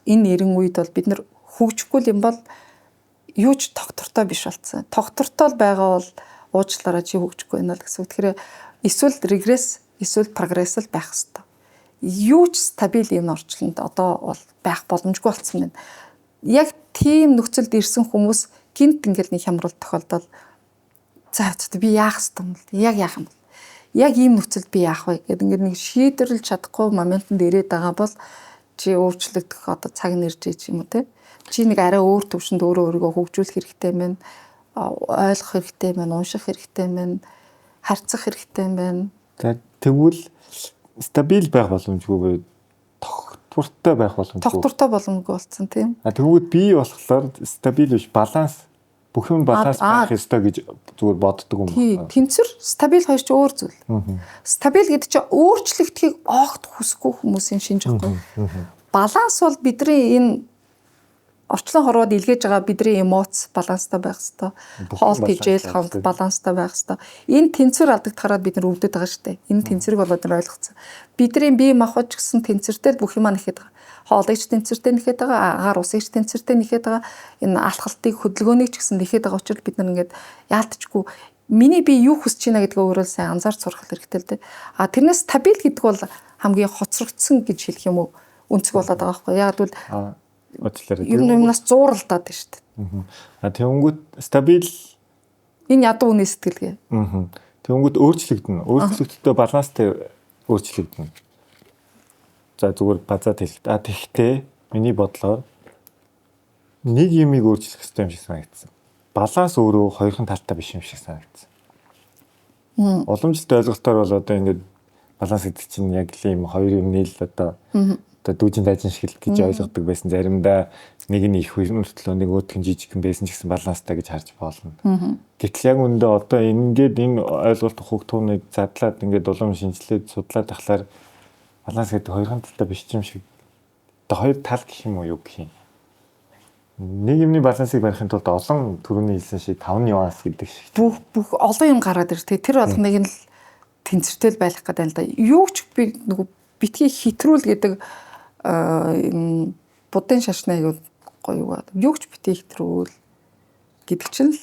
энэ 90 үед бол бид нар хөгжихгүй юм бол юу ч тогтвортой биш болсон. Тогтвортой байгаа бол уучлаарай чи хөгжихгүй байна л гэсэн. Тэгэхээр эсвэл регресс эсвэл прогресс л байх хэрэгтэй. Юу ч стабил энэ орчлонд одоо бол байх боломжгүй болсон байна. Яг тийм нөхцөлд ирсэн хүмүүс гинт ингээл нэг хямрал тохиолдол за би яах юм бол яг яах юм бол яг ийм нөхцөлд би яах вэ гэдэг ингээд нэг шийдвэрлэж чадахгүй моментод ирээд байгаа бол чи өөрчлөгдөх одоо цаг нэрж иж юм уу те чи нэг арай өөр төвшөнд өөрийгөө хөгжүүлэх хэрэгтэй байна ойлгох хэрэгтэй байна унших хэрэгтэй байна харьцах хэрэгтэй байна. Тэгвэл стабил байх боломжгүй тогтвортой байх боломжгүй. Тогтвортой боломжгүй болсон тийм. Тэгвэл бий болохоор стабил биш баланс бүх юм баланс байх ёстой гэж зүгээр боддог юм байна. Тэнцвэр стабил хоёр ч өөр зүйл. Стабил гэдэг чинь өөрчлөгдөхийг огт хүсэхгүй хүмүүсийн шинж байхгүй. Баланс бол бидний энэ орчлон хорвоод илгээж байгаа бидний эмоц баланстай байх ёстой. Хоол тэжээл хоол баланстай байх ёстой. Энэ тэнцвэр алдагдахаараа бид нар өвдөд байгаа шүү дээ. Энэ тэнцвэрийг бол бид нар ойлгоцсон. Бидний бие махбод ч гэсэн тэнцвэртэй бүх юм нэхэд байгаа. Хоолыг ч тэнцвэртэй нэхэд байгаа, агаар усыг ч тэнцвэртэй нэхэд байгаа. Энэ алхалтыг хөдөлгөөнийг ч гэсэн нэхэд байгаа учраас бид нар ингээд яалтчгүй миний бие юу хүсэж байна гэдгээ өөрөө сайн анзаарч сурах хэрэгтэй л дээ. Тэрнээс стабил гэдэг бол хамгийн хоцрогдсон гэж хэлэх юм уу? Үнцг болоод байгаа байхгүй. Яг тэгвэл ер нь юмнаас зууралдаад байна шүү дээ. Тэнгүүт стабил энэ ядуу үний сэтгэлгээ. Тэнгүүт өөрчлөгдөнө. Өөрчлөгдөлтөө баланстай өөрчлөгдөнө. За зүгээр базаад хэлээ. Тэгтээ миний бодлоор нэг юмыг өөрчлөх хэрэгтэй юм шиг санагдсан. Баланс өөрөө хоёрхан талтай биш юм шиг санагдсан. Уламжлалт ойлголтоор бол одоо ингээд баланс гэдэг чинь яг л юм хоёр юм нийл одоо дүүжин дайжин шиг гэж ойлгодог байсан. Заримдаа нэг нь их хөрмөртлөө нэг өөдгөн жижигхэн байсан ч гэсэн баланстай гэж харж болно. Гэтэл яг үндэ одоо ингээд энэ ойлголт хөгтүүнийг задлаад ингээд улам шинжилээд судлаад тахлаар баланс гэдэг хоёрхан талтай биш юм шиг. Одоо хоёр тал гэх юм уу юу гэх юм. Нэг юмны балансыг барихын тулд олон төрөний хэлсэн шиг 5 нюанс гэдэг шиг. Бүх олон юм гараад ир. Тэр болгоныг нь л тэнцвэртэй байх гэдэг л да. Юу ч би нөгөө битгий хитрүүл гэдэг энэ будын шашны аягүй гоё юу. Юу ч битгий хитрүүл гэдэг чинь л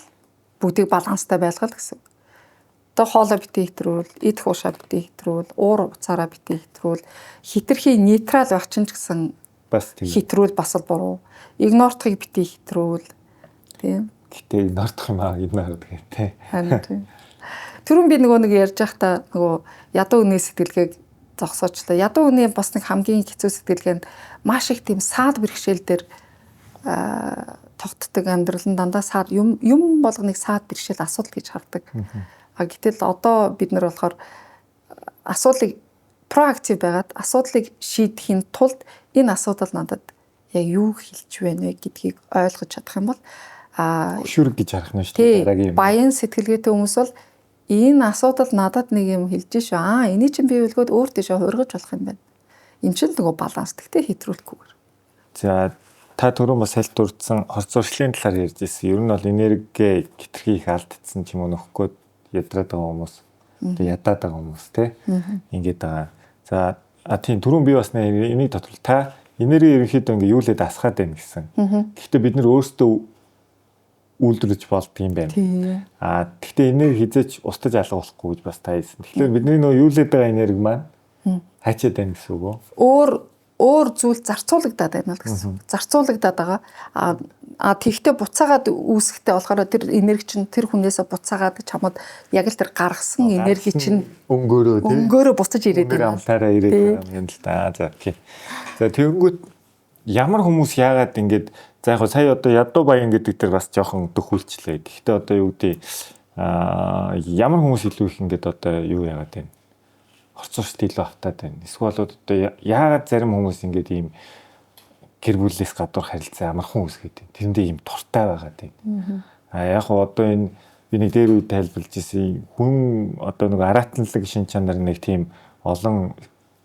бүгдийг баланстай байлгал гэсэн. Одоо хоолой битгий хитрүүл, идэх уушаа битгий хитрүүл, уур уцаараа битгий хитрүүл, хитрхи нейтрал байх чинь ч гэсэн бас тийм хитрүүл бас л буруу. Игнортхыг битгий хитрүүл. Тийм. Гэтэ игнортх юм игнор гэдэг тийм. Харин тийм. Түрүүн би нөгөө нэг ярьж байхдаа нөгөө ядуу үний сэтгэлгээг зогсоочлаа. Ядуу үний бас нэг хамгийн хэцүү сэтгэлгээ нь маш их тийм саад бэрхшээл дээр тогтдог амьдрал нь дандаа саад юм болгоныг саад бэрхшээл асуудал гэж хардаг. Гэтэл одоо бид нар болохоор асуудлыг проактив байгаад асуудлыг шийдэхин тулд энэ асуудал надад яг юу хэлж байна вэ гэдгийг ойлгож чадах юм бол хөшүүрэг гэж харах нь шүү дээ. Дараагийн баян сэтгэлгээтэй хүмүүс бол энэ асуудал надад нэг юм хэлж шүү. Эний чинь би үлгөөд өөр тийшээ хургаж болох юм байна. Энэ чинь нөгөө баланс гэхдээ хэтрүүлэхгүйгээр. За та түрүүн бас салт дурдсан хорц зуршлын талаар ярьж ирсэн. Ер нь бол энерги хитрхи их алдсан ч юм уу нөхгүй ядраад байгаа хүмүүс. Тэгээ ядаад байгаа хүмүүс те. Ингээд байгаа. За тийм түрүүн би бас энийг тодорхойлт та энерги ерөнхийдөө ингээ юу лээд асгаад байна гэсэн. Гэхдээ бид нар өөрсдөө үйлдвэрлэж болдго юм байна. Гэхдээ энерги хизээч устж алга болохгүй гэж бас та хэлсэн. Тэгэхээр бидний нөө юу лээд байгаа энерги маань хачаад байна гэсэн үг үү? Өөр зүйл зарцуулагдаад байна л гэсэн. Зарцуулагдаад байгаа. Тэгтээ буцаагаад үүсэхтэй болохоор тэр энерги чинь тэр хүнээсээ буцаагаад чамд яг л тэр гаргасан энерги чинь өнгөөрөө буцаж ирээд байна. Амтаараа ирээд байгаа юм л да. За окей. За тэгэнгүүт ямар хүмүүс яагаад ингэж за яг сая одоо ядуу баян гэдэг тэр бас жоохон дөхүүлчлээ. Гэхдээ одоо юу гэдэг ямар хүмүүс илүү их ингэж одоо юу яагаад байна? Орцоошд илүү автаад байна. Эсвэл одоо яагаад зарим хүмүүс ингэж ийм гэр бүлээс гадуур харилцаа амархан үүсгээд байна. Тэрэндээ ийм дуртай байгаад байна. Яг хоо одоо энэ би нэг дээр үед тайлбарлаж ирсэн хүн одоо нэг аратналаг шин чанар нэг тийм олон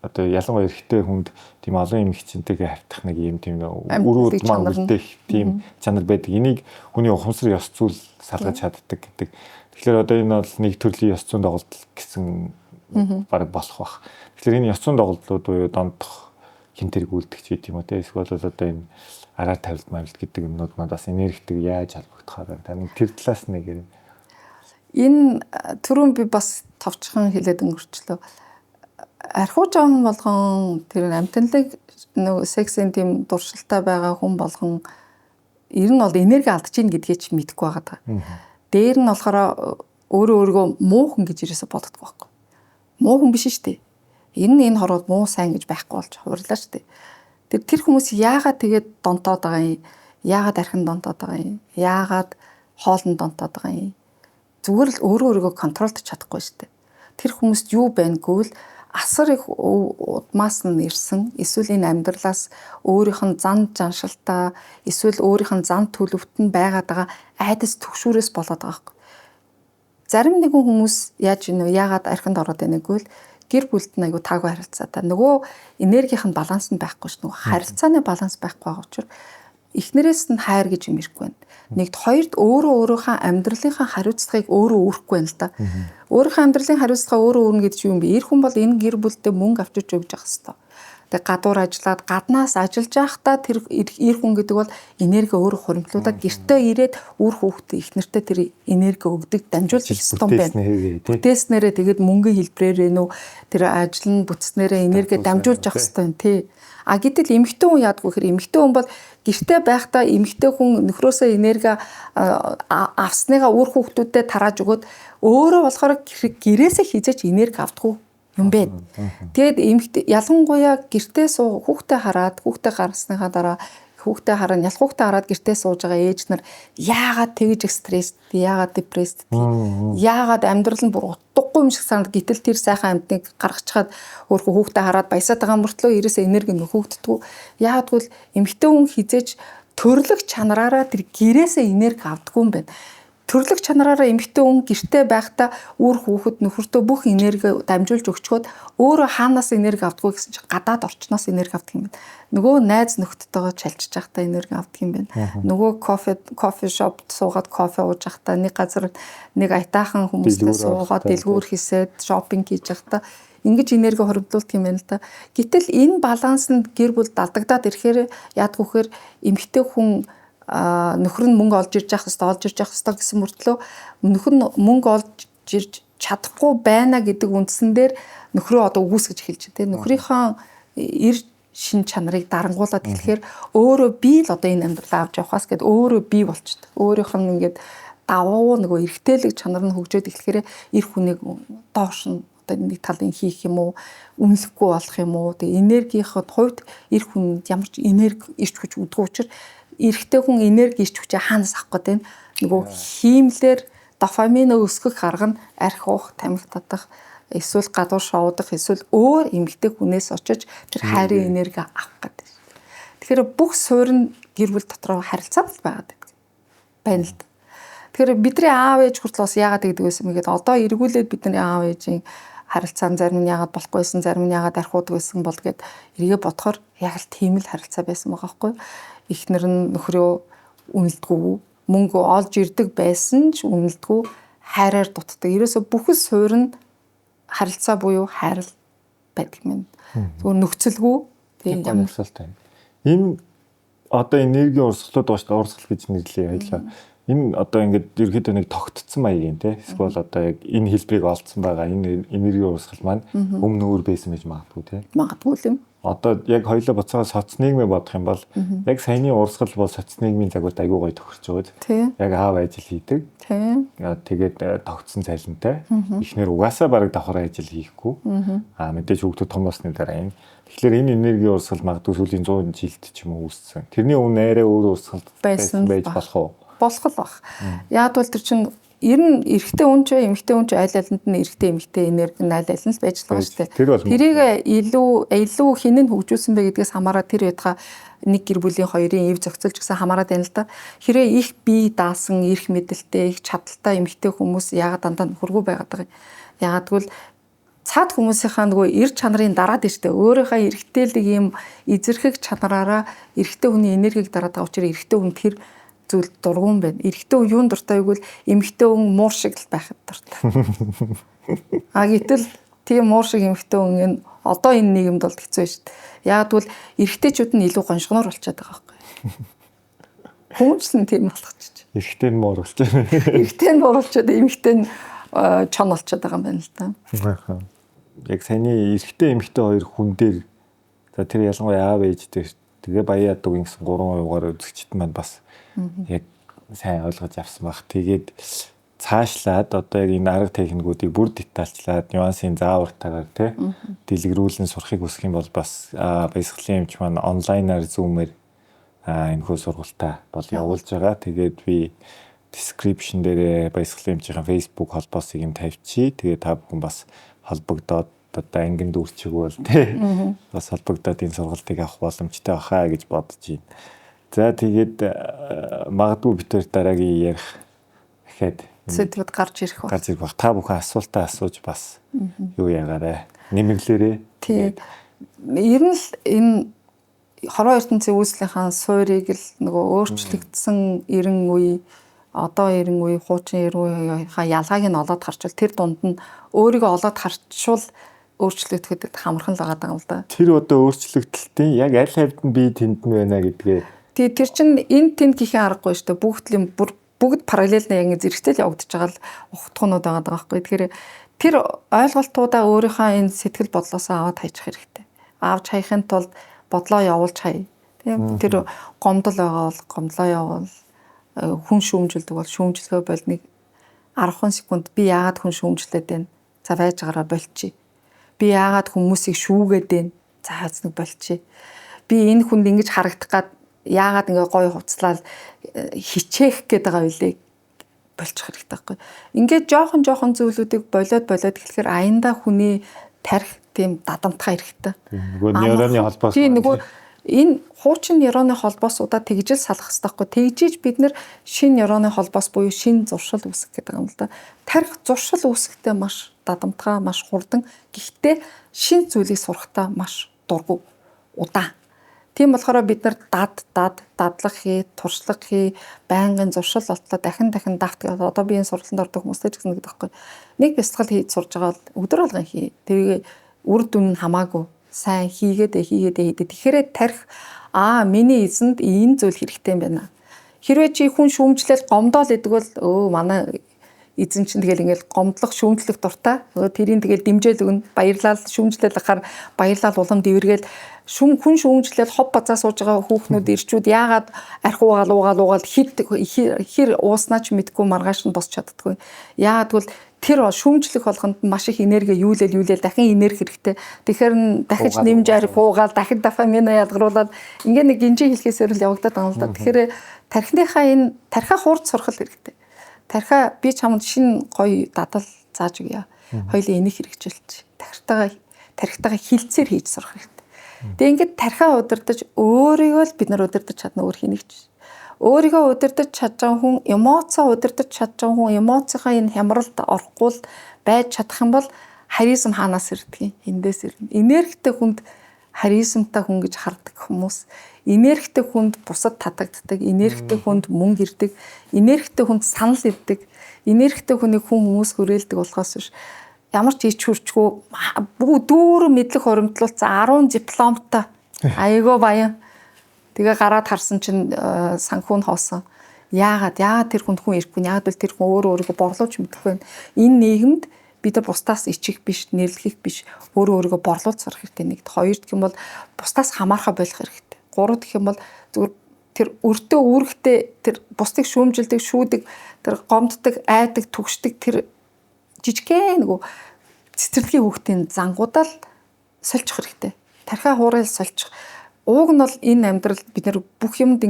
одоо ялангуяа эрэгтэй хүнд тийм олон юм хичнээнтэйгээ хавтах нэг юм тийм өрөө удмаа үлдээх тийм чанар байдаг. Энийг хүний ухамсар ёс зүйл салгаж чаддаг гэдэг. Тэгэхээр одоо энэ бол нэг төрлийн ёс зүйн доголдол гэсэн баг болох бах. Тэгэхээр энэ ёс зүйн доголдлууд буюу дондох хинтэрэг үлдэгч гэдэг юм уу те. Эсвэл одоо энэ араа тавилт мавилт гэдэг юмнууд маань бас энергитэй яаж холбогдохоор байна. Та нэг тэр талаас нэг юм. Энэ түрүүн би бас товчхон хэлээд өнгөрчлөө. Архуу жон болгон тэр амтналыг нөгөө сексийн тийм дуршилтай байгаа хүн болгон ер нь бол энерги алдаж ийн гэдгээ ч мэдэхгүй байгаа. Дээр нь болохоор өөрөө муу хүн гэж ирээсэ боддог байхгүй. Муу хүн биш шүү дээ. Энэ хорвол муу сайн гэж байхгүй болж хуваарлаа шүү дээ. Тэр хүмүүс яагаад тэгээд донтоод байгаа юм? Яагаад архин донтоод байгаа юм? Яагаад хоолн донтоод байгаа юм? Зүгээр л өөрийгөө контролдож чадахгүй шүү дээ. Тэр хүмүүст юу байнгүй л асар их удмаас нь ирсэн эсвэл энэ амьдралаас өөрийнх нь зан жаншилтаа эсвэл өөрийнх нь зан төлөвт нь байгаад байгаа айдас төгшүүрээс болоод байгаа юм. Зарим нэгэн хүмүүс яаж ийнө яагаад архинд ороод байнаггүй л гэр бүлд нь айгу таагүй харилцаатай. Нөгөө энергийнх нь баланс нь байхгүй ш. Нөгөө харилцааны баланс байхгүй байгаа учраас эхнэрээс нь хайр гэж юм ирэхгүй байна. Нэгд хоёрд өөрийнхөө амьдралынхаа хариуцлагыг өөрөө өөрөхгүй байна л да. Өөрийнхөө амьдралын хариуцлага өөрөө өөрнө гэдэг чинь юм би. Эр хүн бол энэ гэр бүлдээ мөнгө авчиж өгч явах хэрэгтэй. Тэгээ гадуур ажиллаад гаднаас ажиллаж байхдаа тэр эр хүн гэдэг бол энерги өөрөө хуримтлуулаад гэртээ ирээд үр хүүхдээ их нэртэй тэр энерги өгдөг дамжуулж ирэх юм байна. Бүтээснээрээ тэгээд мөнгө хэлбэрээр нөө тэр ажил нь бүтснээрээ энерги дамжуулж явах хэрэгтэй юм тий. Гэтэл эмэгтэй хүн яадгүй хэр эмэгтэй хүн бол гэртээ байхдаа эмэгтэй хүн нөхрөөсөө энерги авсныгаа үр хүүхдүүдэд тарааж өгөөд өөрөө болохоор гэрээсээ хизээч энерги авдаггүй юм байна. Тэгээд эмэгтэй ялангуяа гэртээ хүүхдээ хараад хүүхдээ гарсныхаа дараа хүүхдээ хараад ял хүүхдээ хараад гэртээ сууж байгаа ээж нар яагаад тэгж стресст, яагаад депресст, яагаад амьдрал нь бүр утгагүй юм шиг санаад гítэл тэр сайхан амьтныг гаргачихад өөрөө хүүхдээ хараад баясаад байгаа мөртлөө ерөөсөө энерги нөхөгддөггүй. Яагаад гэвэл эмэгтэй хүн хизээж төрлөх чанараараа тэр гэрээсээ энерги авдаггүй юм байна. Төрлөх чанараараа эмэгтэй хүн гэртээ байхдаа үр хүүхэд нөхөртөө бүх энерги дамжуулж өгчхөд өөрөө хаанаас энерги авдаггүй гэсэн чинь гадаад орчноос энерги авдаг юм байна. Нөгөө найз нөхдөдтэйгээ чалчиж байхдаа энерги авдаг юм байна. Нөгөө кофе шопт суугаад кофе ууж байхдаа нэг газар нэг аятайхан хүмүүстэй суугаад дэлгүүр хийсээд шопинг хийж байхдаа ингэж энерги хоригдуулдаг юм байна л да. Гэтэл энэ баланс нь гэр бүлд алдагдаад ирэхээр яадгүйхээр эмэгтэй хүн нөхөр нь мөнгө олж ирж явах хэвээр гэсэн мөртлөө нөхөр нь мөнгө олж ирж чадахгүй байна гэдэг үндсэн дээр нөхрөө одоо үгүйсгэж эхэлж байна. Нөхрийнхөө эр шин чанарыг дарангуулад хэлэхээр өөрөө би л одоо энэ амьдралаа авч явахаас гэд өөрөө би болчихдээ. Өөрийнх нь ингээд давуу нөгөө эргэтэлэг чанар нь хөгжөөд эхлэхээр эр хүнийг доош нь одоо нэг талын хийх юм уу, үнэлэхгүй болох юм уу. Тэгээ энергийнход хувьд эр хүнд ямар ч энерги ирч хүч үдгүй учраас эрэгтэй хүн энерги ирч хүчээ хаанаас авах гээд байна. Нөгөө хиймлэр дофамин өсгөх арга нь арх уух, тамхи татах, эсвэл гадуур шоудах, эсвэл өөр эмэгтэй хүнээс очиж тэр хайрын энерги авах гэдэг. Тэгэхээр бүх суурь нь гэр бүл дотор харилцаа байгаад байна л да. Тэгэхээр бидний аав ээж хүртэл бас яагаад гэдэг байсан мэгээд одоо эргүүлээд бидний аав ээжийн харилцаан зарим нь яагаад болохгүйсэн, зарим нь яагаад архиудаг байсан бол гэд эргээ бодохоор яг л тийм л харилцаа байсан байгаа байхгүй юу? Эхнэр нь нөхрөө үнэлдэггүй, мөнгө олж ирдэг байсан ч үнэлдэггүй, хайраар дутдаг. Ерөөсө бүхэл суурь нь харилцаа буюу хайрал байдаг юм. Зүгээр нөхцөлгүй тийм ямар салтай. Энэ одоо энерги урсгалууд байгаа шүү дээ. Урсгал гэж нэрлэе хоёлаа. Энэ одоо ингээд ерөөдөө нэг тогтцсон маяг юм те. Эсвэл одоо яг энэ хэлбэрийг олцсон байгаа. Энэ энерги урсгал маань өмнө өөр байсан гэж магадгүй те. Магадгүй юм. Одоо яг хоёлоо буцаага соц нийгмээ бодох юм бол яг саяны урсгал бол соц нийгмийн загварт аягүй гоё тохирч байгаа. Тийм. Яг аав ажил хийдэг. Тийм. Тэгээд тогтсон цалинтай. Эхнэр угаасаа бараг давхар ажил хийхгүй. Мэдээж хүүхдүүд том болсны дараа энэ. Тэгэхээр энэ энерги урсгал магадгүй сүүлийн 100 жилд ч юм уу үүссэн. Тэрний өмнө арай өөр урсгал байсан байж болох уу? Болох л бах. Яг бол тэр чинь ер нь эрэгтэй хүн ч эмэгтэй хүн ч аль алинд нь эрэгтэй эмэгтэй энерги нь аль аль нь л байж байгаа шүү дээ. Тэрийг илүү хин нь хөгжүүлсэн бэ гэдгээс хамаараад тэр байтга нэг гэр бүлийн хоёрын эв зохицолч гэсэн хамаараад байна л да. Хэрэг их бие даасан, эрх мэдэлтэй, их чадaltaй эмэгтэй хүмүүс яагаад дандаа нөхөргүй байгаад байгаа юм. Яагаад гэвэл цаад хүмүүсийнхаа нөгөө эр чанарын дараад штэ өөрийнхөө эрэгтэйлэг юм эзэрхэг чанараараа эрэгтэй хүний энергийг дараад байгаа учраас эрэгтэй хүн тэр зүйл дургуун байна. Эрэгтэй хүн юунд дуртай гэвэл эмэгтэй хүн муур шиг л байхад дуртай. Гэтэл тийм муур шиг эмэгтэй хүн энэ одоо энэ нийгэмд бол хэцүү шүү дээ. Яг тэгвэл эрэгтэйчүүд нь илүү гоншгоноор болчиход байгаа байхгүй. Хүмүүс нь тийм болгочих. Эрэгтэй нь муур болчиход. Эрэгтэй нь муур болчиход эмэгтэй нь чон болчиход байгаа юм байна л да. Яг саяны эрэгтэй эмэгтэй хоёр хүн дээр за тэр ялангуяа аав ээж дээр тэгээ баяа дуу гэсэн 3%-аар үзэгчд маань бас яг сайн ойлгож авсан баг. Тэгээд цаашлаад одоо яг энэ арга техникүүдийг бүр детальчлаад нюансын заавартайгаар тий дэлгэрүүлэн сурахыг хүсэх юм бол бас баясгалын эмч маань онлайнаар зумээр энэхүү сургалтаа бол явуулж байгаа. Тэгээд би description дээр баясгалын эмчийн Facebook холбоосыг юм тавьчих. Тэгээд та бүхэн бас холбогдоод одоо ангин дүүрчиг бол тий бас холбогдоод энэ сургалтыг авах боломжтой бахаа гэж бодож байна. За тэгээд магадгүй бид төр дараагийн ярих гэхэд сэдвүүд гарч ирэх баг. Та бүхэн асуултаа асууж бас юу ягаарэ нэмэглээрээ. Тэгээд ер нь л энэ хорон ертөнцийн үүслийнхаа суурийг л нөгөө өөрчлөгдсөн 90 үе одоо 90 үе хуучин 90 үеийнхаа ялгааг нь олоод харчвал тэр дунд нь өөрийгөө олоод харчвал өөрчлөгдөхэд хамархан л байгаа юм л да. Тэр одоо өөрчлөгдөлтийн яг аль хавьд нь би тэнд нь байна гэдгээ. Тэгээд тэр чинь энэ тэнд гэхин аргагүй шүү дээ. Бүгд параллел яг зэрэгтэй л явагдаж байгаа л ухтхуунууд байгаа байхгүй. Тэгэхээр тэр ойлголтуудаа өөрийнхөө энэ сэтгэл бодлоосоо аваад хайчих хэрэгтэй. Авч хайхын тулд бодлоо явуулж хай. Тийм тэр гомдол байгаа бол гомдлоо явуул. Хүн шүүмжилдэг бол шүүмжлэхөө бол нэг 10 секунд би яагаад хүн шүүмжлээд байна. За байж гараа болчих. Би яагаад хүмүүсийг шүүгээд байна. За хац нэг болчих. Би энэ хүнд ингэж харагдах гад яагаад ингээ гоё хувцлал хичээх гээд байгаа үлээ болчих хэрэгтэй байхгүй. Ингээд жоохон зүйлүүдийг болоод тэгэхээр аяндаа хүний тарих тийм дадамтгай хэрэгтэй. Нөгөө нейроны холбоос. Тийм нөгөө энэ хуучин нейроны холбоосуудаа тэгжэл салах хэрэгтэй байхгүй. Тэгжиж бид нэр шинэ нейроны холбоос буюу шинэ зуршил үүсгэх гэдэг юм л да. Тарих зуршил үүсгэхдээ маш дадамтгай, маш хурдан. Гэхдээ шинэ зүйлийг сурахтаа маш дургу, удаан. Тийм болохоор бид нар дадлах хий, туршлага хий, байнгын зуршил болтлоо дахин давт гэдэг. Одоо би энэ сургалтанд ордог хүмүүстэй ч гэсэн гэдэг байхгүй. Нэг бясалгал хийж сурж байгаа бол өдөр болгон хий. Тэгээ үр дүн нь хамаагүй. Сайн хийгээд. Тэгэхээр тарих миний эзэнд энэ зүйл хэрэгтэй юм байна. Хэрвээ чи хүн шүүмжлэл гомдоол гэдэг бол манай эзэн чинь тэгэл ингээл гомдлох шүүмжлэх дуртай. Тэрийг тэгэл дэмжээл өгнө. Баярлал шүүмжлэл ахаар баярлал улам дэвэргээл хүн шүүмжлэл хов базаа сууж байгаа хүүхнүүд ирчүүд яагаад арх уугаал хэр ууснаа ч мэдгүй маргааш нь босч чаддгүй. Яагаад гэвэл тэр шүүмжлэх болгонд маш их энерги юулэл дахин энерги хэрэгтэй. Тэгэхээр дахиж нэмж арх уугаал дахин дофамин ялгаруулад ингээ нэг гинжин хэлхээсээр л явагдаад байгаа юм л да. Тэгэхээр тархиа хуурд сурах хэрэгтэй. Тархиа би чамд шинэ гоё дадал зааж өгье. Хоёлын энийг хэрэгжүүлж. Тархитайгаа хилцээр хийж сурах хэрэгтэй. Тэгээ ингээд тархиа удирдах өөрийгөө л бид нар удирдах чадна өөр хинэгч. Өөрийгөө удирдах чадж байгаа хүн, эмоцоо удирдах чадж байгаа хүн, эмоцийнхаа энэ хямралд орохгүй байж чадах юм бол харизм хаанаас ирдэг юм? Эндээс ирнэ. Энергитэй хүнд харизмтай хүн гэж хардаг хүмүүс. Энергитэй хүнд бусад татагддаг, энергитэй хүнд мөнгө ирдэг, энергитэй хүнд санал ирдэг, энергитэй хүнийг хүмүүс хүрээлдэг болохоос биш. Ямар ч ич хурчгүй дүүрэн мэдлэг хоримтлуулсан 10 дипломтой айгаа баян Тэгээ гараад харсан чинь санхүү нь хоосон. Яагаад тэр хүн ирэхгүй, яагаад бол тэр хүн өөрийгөө борлуулж мэдэх вэ? Энэ нийгэмд бид нар бусдаас ичих биш, нэрлэх биш, өөрийгөө борлуулж сурах хэрэгтэй. Нэгд, хоёр гэх юм бол бусдаас хамаархаа болох хэрэгтэй. Гурав гэх юм бол зүгээр тэр өртөө үүрэгтэй тэр бусдыг шүүмжилдэг, шүүдэг, тэр гомддог, айдаг, түгшдэг тэр жижигхэн нөгөө цэцэрлэгийн хүүхдийн зангуудаа л сольчих хэрэгтэй. Тархиа хуурал сольчих. Ууг нь бол энэ амьдрал бид нар бүх юмд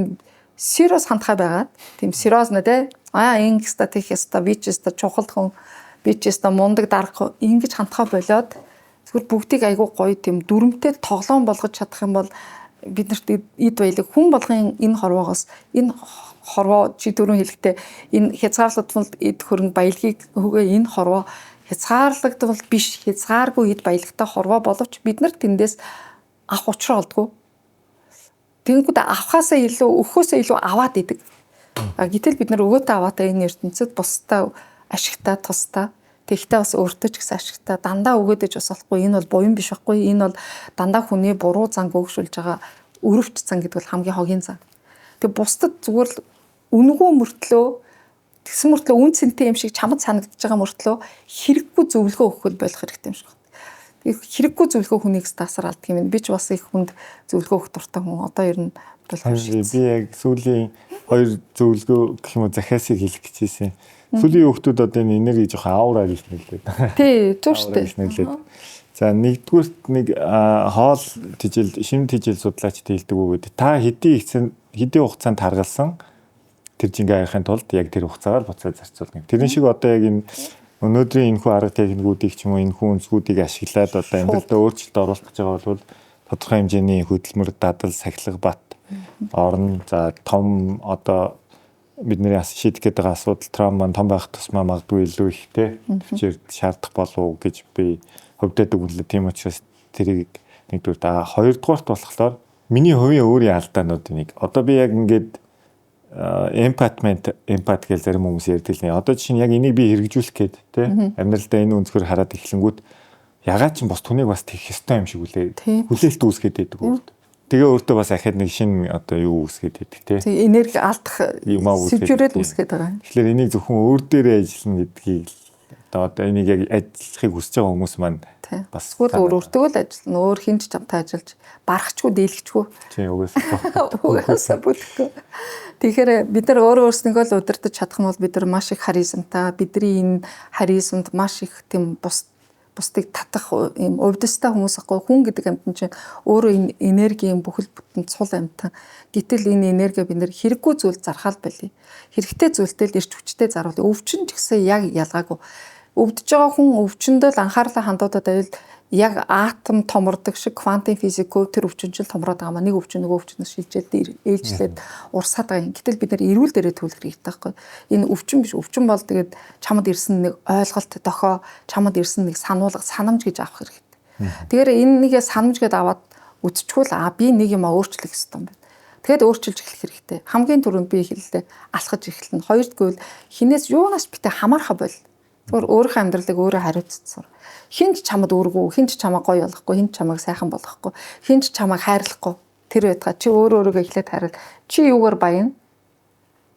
сериос хандхаа байгаад тийм сериос нэ тэ ингэста тэхэста бичэста чухал хүн бичэста мундаг дарах ингэж хандхаа болоод зүгээр бүгдийг айгүй гоё тийм дүрмтэй тоглоом болгож чадах юм бол биднэрт эд баялаг хүн болгон энэ хорвоогоос энэ хорвоо чи дөрөв хэлэхдээ энэ хязгаарлагдвал эд хөрөнгө баялагийг өгөө энэ хорвоо хязгаарлагдвал биш хязгааргүй эд баялагтай хорвоо боловч бид нар тэндээс авах учраа олдгоо. Тэгэнгүүт авахаасаа илүү өгөхөөсөө илүү аваад идэг. Гэтэл бид нар өгөөтэй аваатай энэ ертөнцид бусдаа ашигтай тустай тэгтээ бас өөртөө ч гэсэн ашигтай дандаа өгөөдөж бас болохгүй энэ бол буян биш байхгүй энэ бол дандаа хүний буруу занг өгшүүлж байгаа өрөвч зан гэдэг бол хамгийн хогийн зан. Тэг бусдад зүгээр л үнгүү мөртлөө тэгсэн мөртлөө үн цэнтэй юм шиг чамд санагдаж байгаа мөртлөө хэрэггүй зөвлөгөө өгөхөд болох хэрэгтэй юм шиг байна. Хэрэггүй зөвлөгөө хүнийг стасар алддаг юм. Би ч бас их хүнд зөвлөгөө өгөх дуртай хүн. Одоо ер нь би яг сүүлийн 2 зөвлөгөө гэх юм уу захиасыг хэлэх гэжсэн. Сүүлийн хүүхдүүд одоо энэ энерги жоохон аураа гэж нэрлээд. Тий, зөв шүү дээ. За нэгдүгürt нэг хоол тижил, шим тижил судлаачд хэлдэг үү гэдэг. Та хэдийн хугацаанд харгалсан тэр жингээ авахын тулд яг тэр хугацаагаар буцаад зарцуулна. Тэрэн шиг одоо яг энэ өнөөдрийн энэхүү арга техникүүдийг ч юм уу энэхүү үнцгүүдийг ашиглаад одоо амьдралдаа өөрчлөлт оруулах гэж байгаа бол тодорхой хэмжээний хөдөлмөр, дадал, сахилга бат орно. За том одоо бидний шийдэх гэдэг асуудал травма том байх тусмаа магадгүй илүү ихтэй төвчээр шаардах болов гэж би хөвдөд өгүүлээ. Тийм учраас тэрийг нэгдүгээр хоёрдугаарт болохоор миний хувийн өөрийн алдаануудыг нэг одоо би яг ингээд эмпат гэж зарим хүмүүс ярьдаг л нэ. Одоо чинь яг энийг би хэрэгжүүлэх гээд те амьдралдаа энэ өнцгөр хараад эхлэнгүүт ягаад ч бос түнийг бас тэгэх ёстой юм шиг хүлээлт үүсгээд байдаг өөртөө. Тэгээ өөртөө бас ахад нэг шин одоо юу үүсгээд байдаг те. Тэг энерги алдах сэвжүүрэл үүсгээд байгаа. Тэгэхээр энийг зөвхөн өөр дээрээ ажиллана гэдгийг одоо энийг яг ажиллахыг хүсэж байгаа хүмүүс маань бас өөртөө л ажиллана. Өөр хинч чамтай ажиллаж барахчгүй дийлгэчгүй. Тийм угаасаа. Угаасаа бүлэхгүй. Тэгэхээр бид нар өөрөө өөрснийгөө л удирдах чадах нь бол бид нар маш их харизмтай. Бидний энэ харизмд маш их тийм бусдыг татах юм увдстай хүмүүс ахгүй. Хүн гэдэг амьтан чинь өөрөө энэ энергийн бүхэл бүтэн цул амьтан. Гэтэл энэ энерги бид нэр хэрэггүй зүйл зархаал байли. Хэрэгтэй зүйлтэй л ирч хүчтэй заруул. Өвчин ч гэсэн яг ялгаагүй. Өвдөж байгаа хүн өвчөндөө л анхаарлаа хандуулаад байвал яг атом томордог шиг квантын физикөө тэр өвчнжил томроод байгаа маа нэг өвчин нөгөө өвчнөөс шилжээд ээлжлээд урсаад байгаа юм. Гэтэл бид нар эрүүл дээрээ төлөх хэрэгтэй байхгүй. Энэ өвчин биш. Өвчин бол тэгээд чамд ирсэн нэг ойлголт дохоо, чамд ирсэн нэг сануулга, санамж гэж авах хэрэгтэй. Тэгэхээр энэ нэгэ санамж гэдээ аваад үтчихвэл би нэг юм өөрчлөх хэрэгтэй юм байна. Тэгэд өөрчилж эхлэх хэрэгтэй. Хамгийн түрүүнд би хэллээ алхаж эхэлнэ. Хоёрдугаар хинээс юунаас битээ хамаарха бол. Зүгээр өөрийнхөө амьдралыг өөрөө хариуцсан. Хинч чамд өргөө, хинч чамаа гоё болгохгүй, хинч чамайг сайхан болгохгүй, хинч чамайг хайрлахгүй. Тэр байтга чи өөрөөрөө эхлээд хайрал. Чи юугаар баян?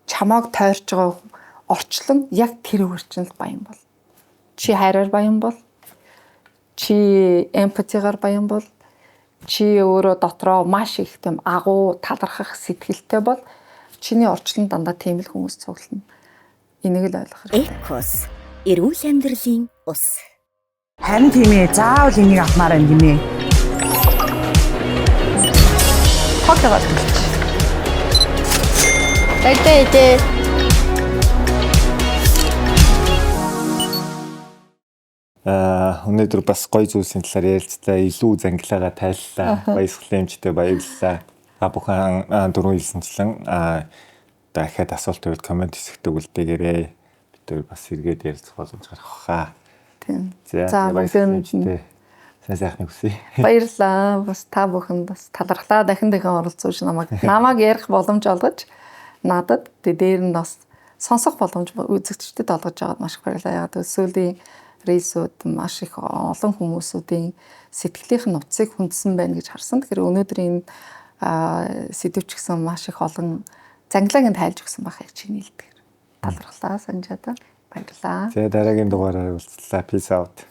Чамайг тойрч байгаа орчлон яг тэрүүгээр чинь л баян бол. Чи хайраар баян бол. Чи эмпатигаар баян бол. Чи өөрөө дотроо маш их тийм агуу талархах сэтгэлтэй бол чиний орчлон дандаа тийм л хүмүүс цуглана. Энийг л ойлгох хэрэгтэй. Экос эрүүл амьдралын ус. Харин тийм ээ. Заавал энийг авмаар байна гинэ. Хогтойгоор хэлчих. Эдээ. Өнөөдөр бас гоё зүйлсийн талаар ярилцлаа. Илүү зангилаагаа тайллаа. Баясгалан эмчтэй баярлалаа. Бүхэн дөрөв хэлсэнчлэн дахиад асуулт өгөөд комент хэсэгтээ үлдээгээрэй. Тэр бас эргээд ярилцах боломж гарах хаа. Тийм. За баярлалаа. Сайн сайхныг хүсье. Баярлалаа. Бас та бүхэн бас талархлаа. Дахин оролцуулж намайг ярих боломж олгож надад дээр нь бас сонсох боломж үзэгчдэд олгож байгаад маш их баярлалаа. Яг сүүлийн рейсүүд маш их олон хүмүүсүүдийн сэтгэлийнх нь утсыг хүндсэн байна гэж харсан. Тэгэхээр өнөөдрийн сэдвч гэсэн маш их олон зангилааг нь тайлж өгсөн байх яг чиний хэлдгээр. Талархлаа санджаад баярлалаа. Тэгээ дараагийн дугаараар уулзлаа. Peace out.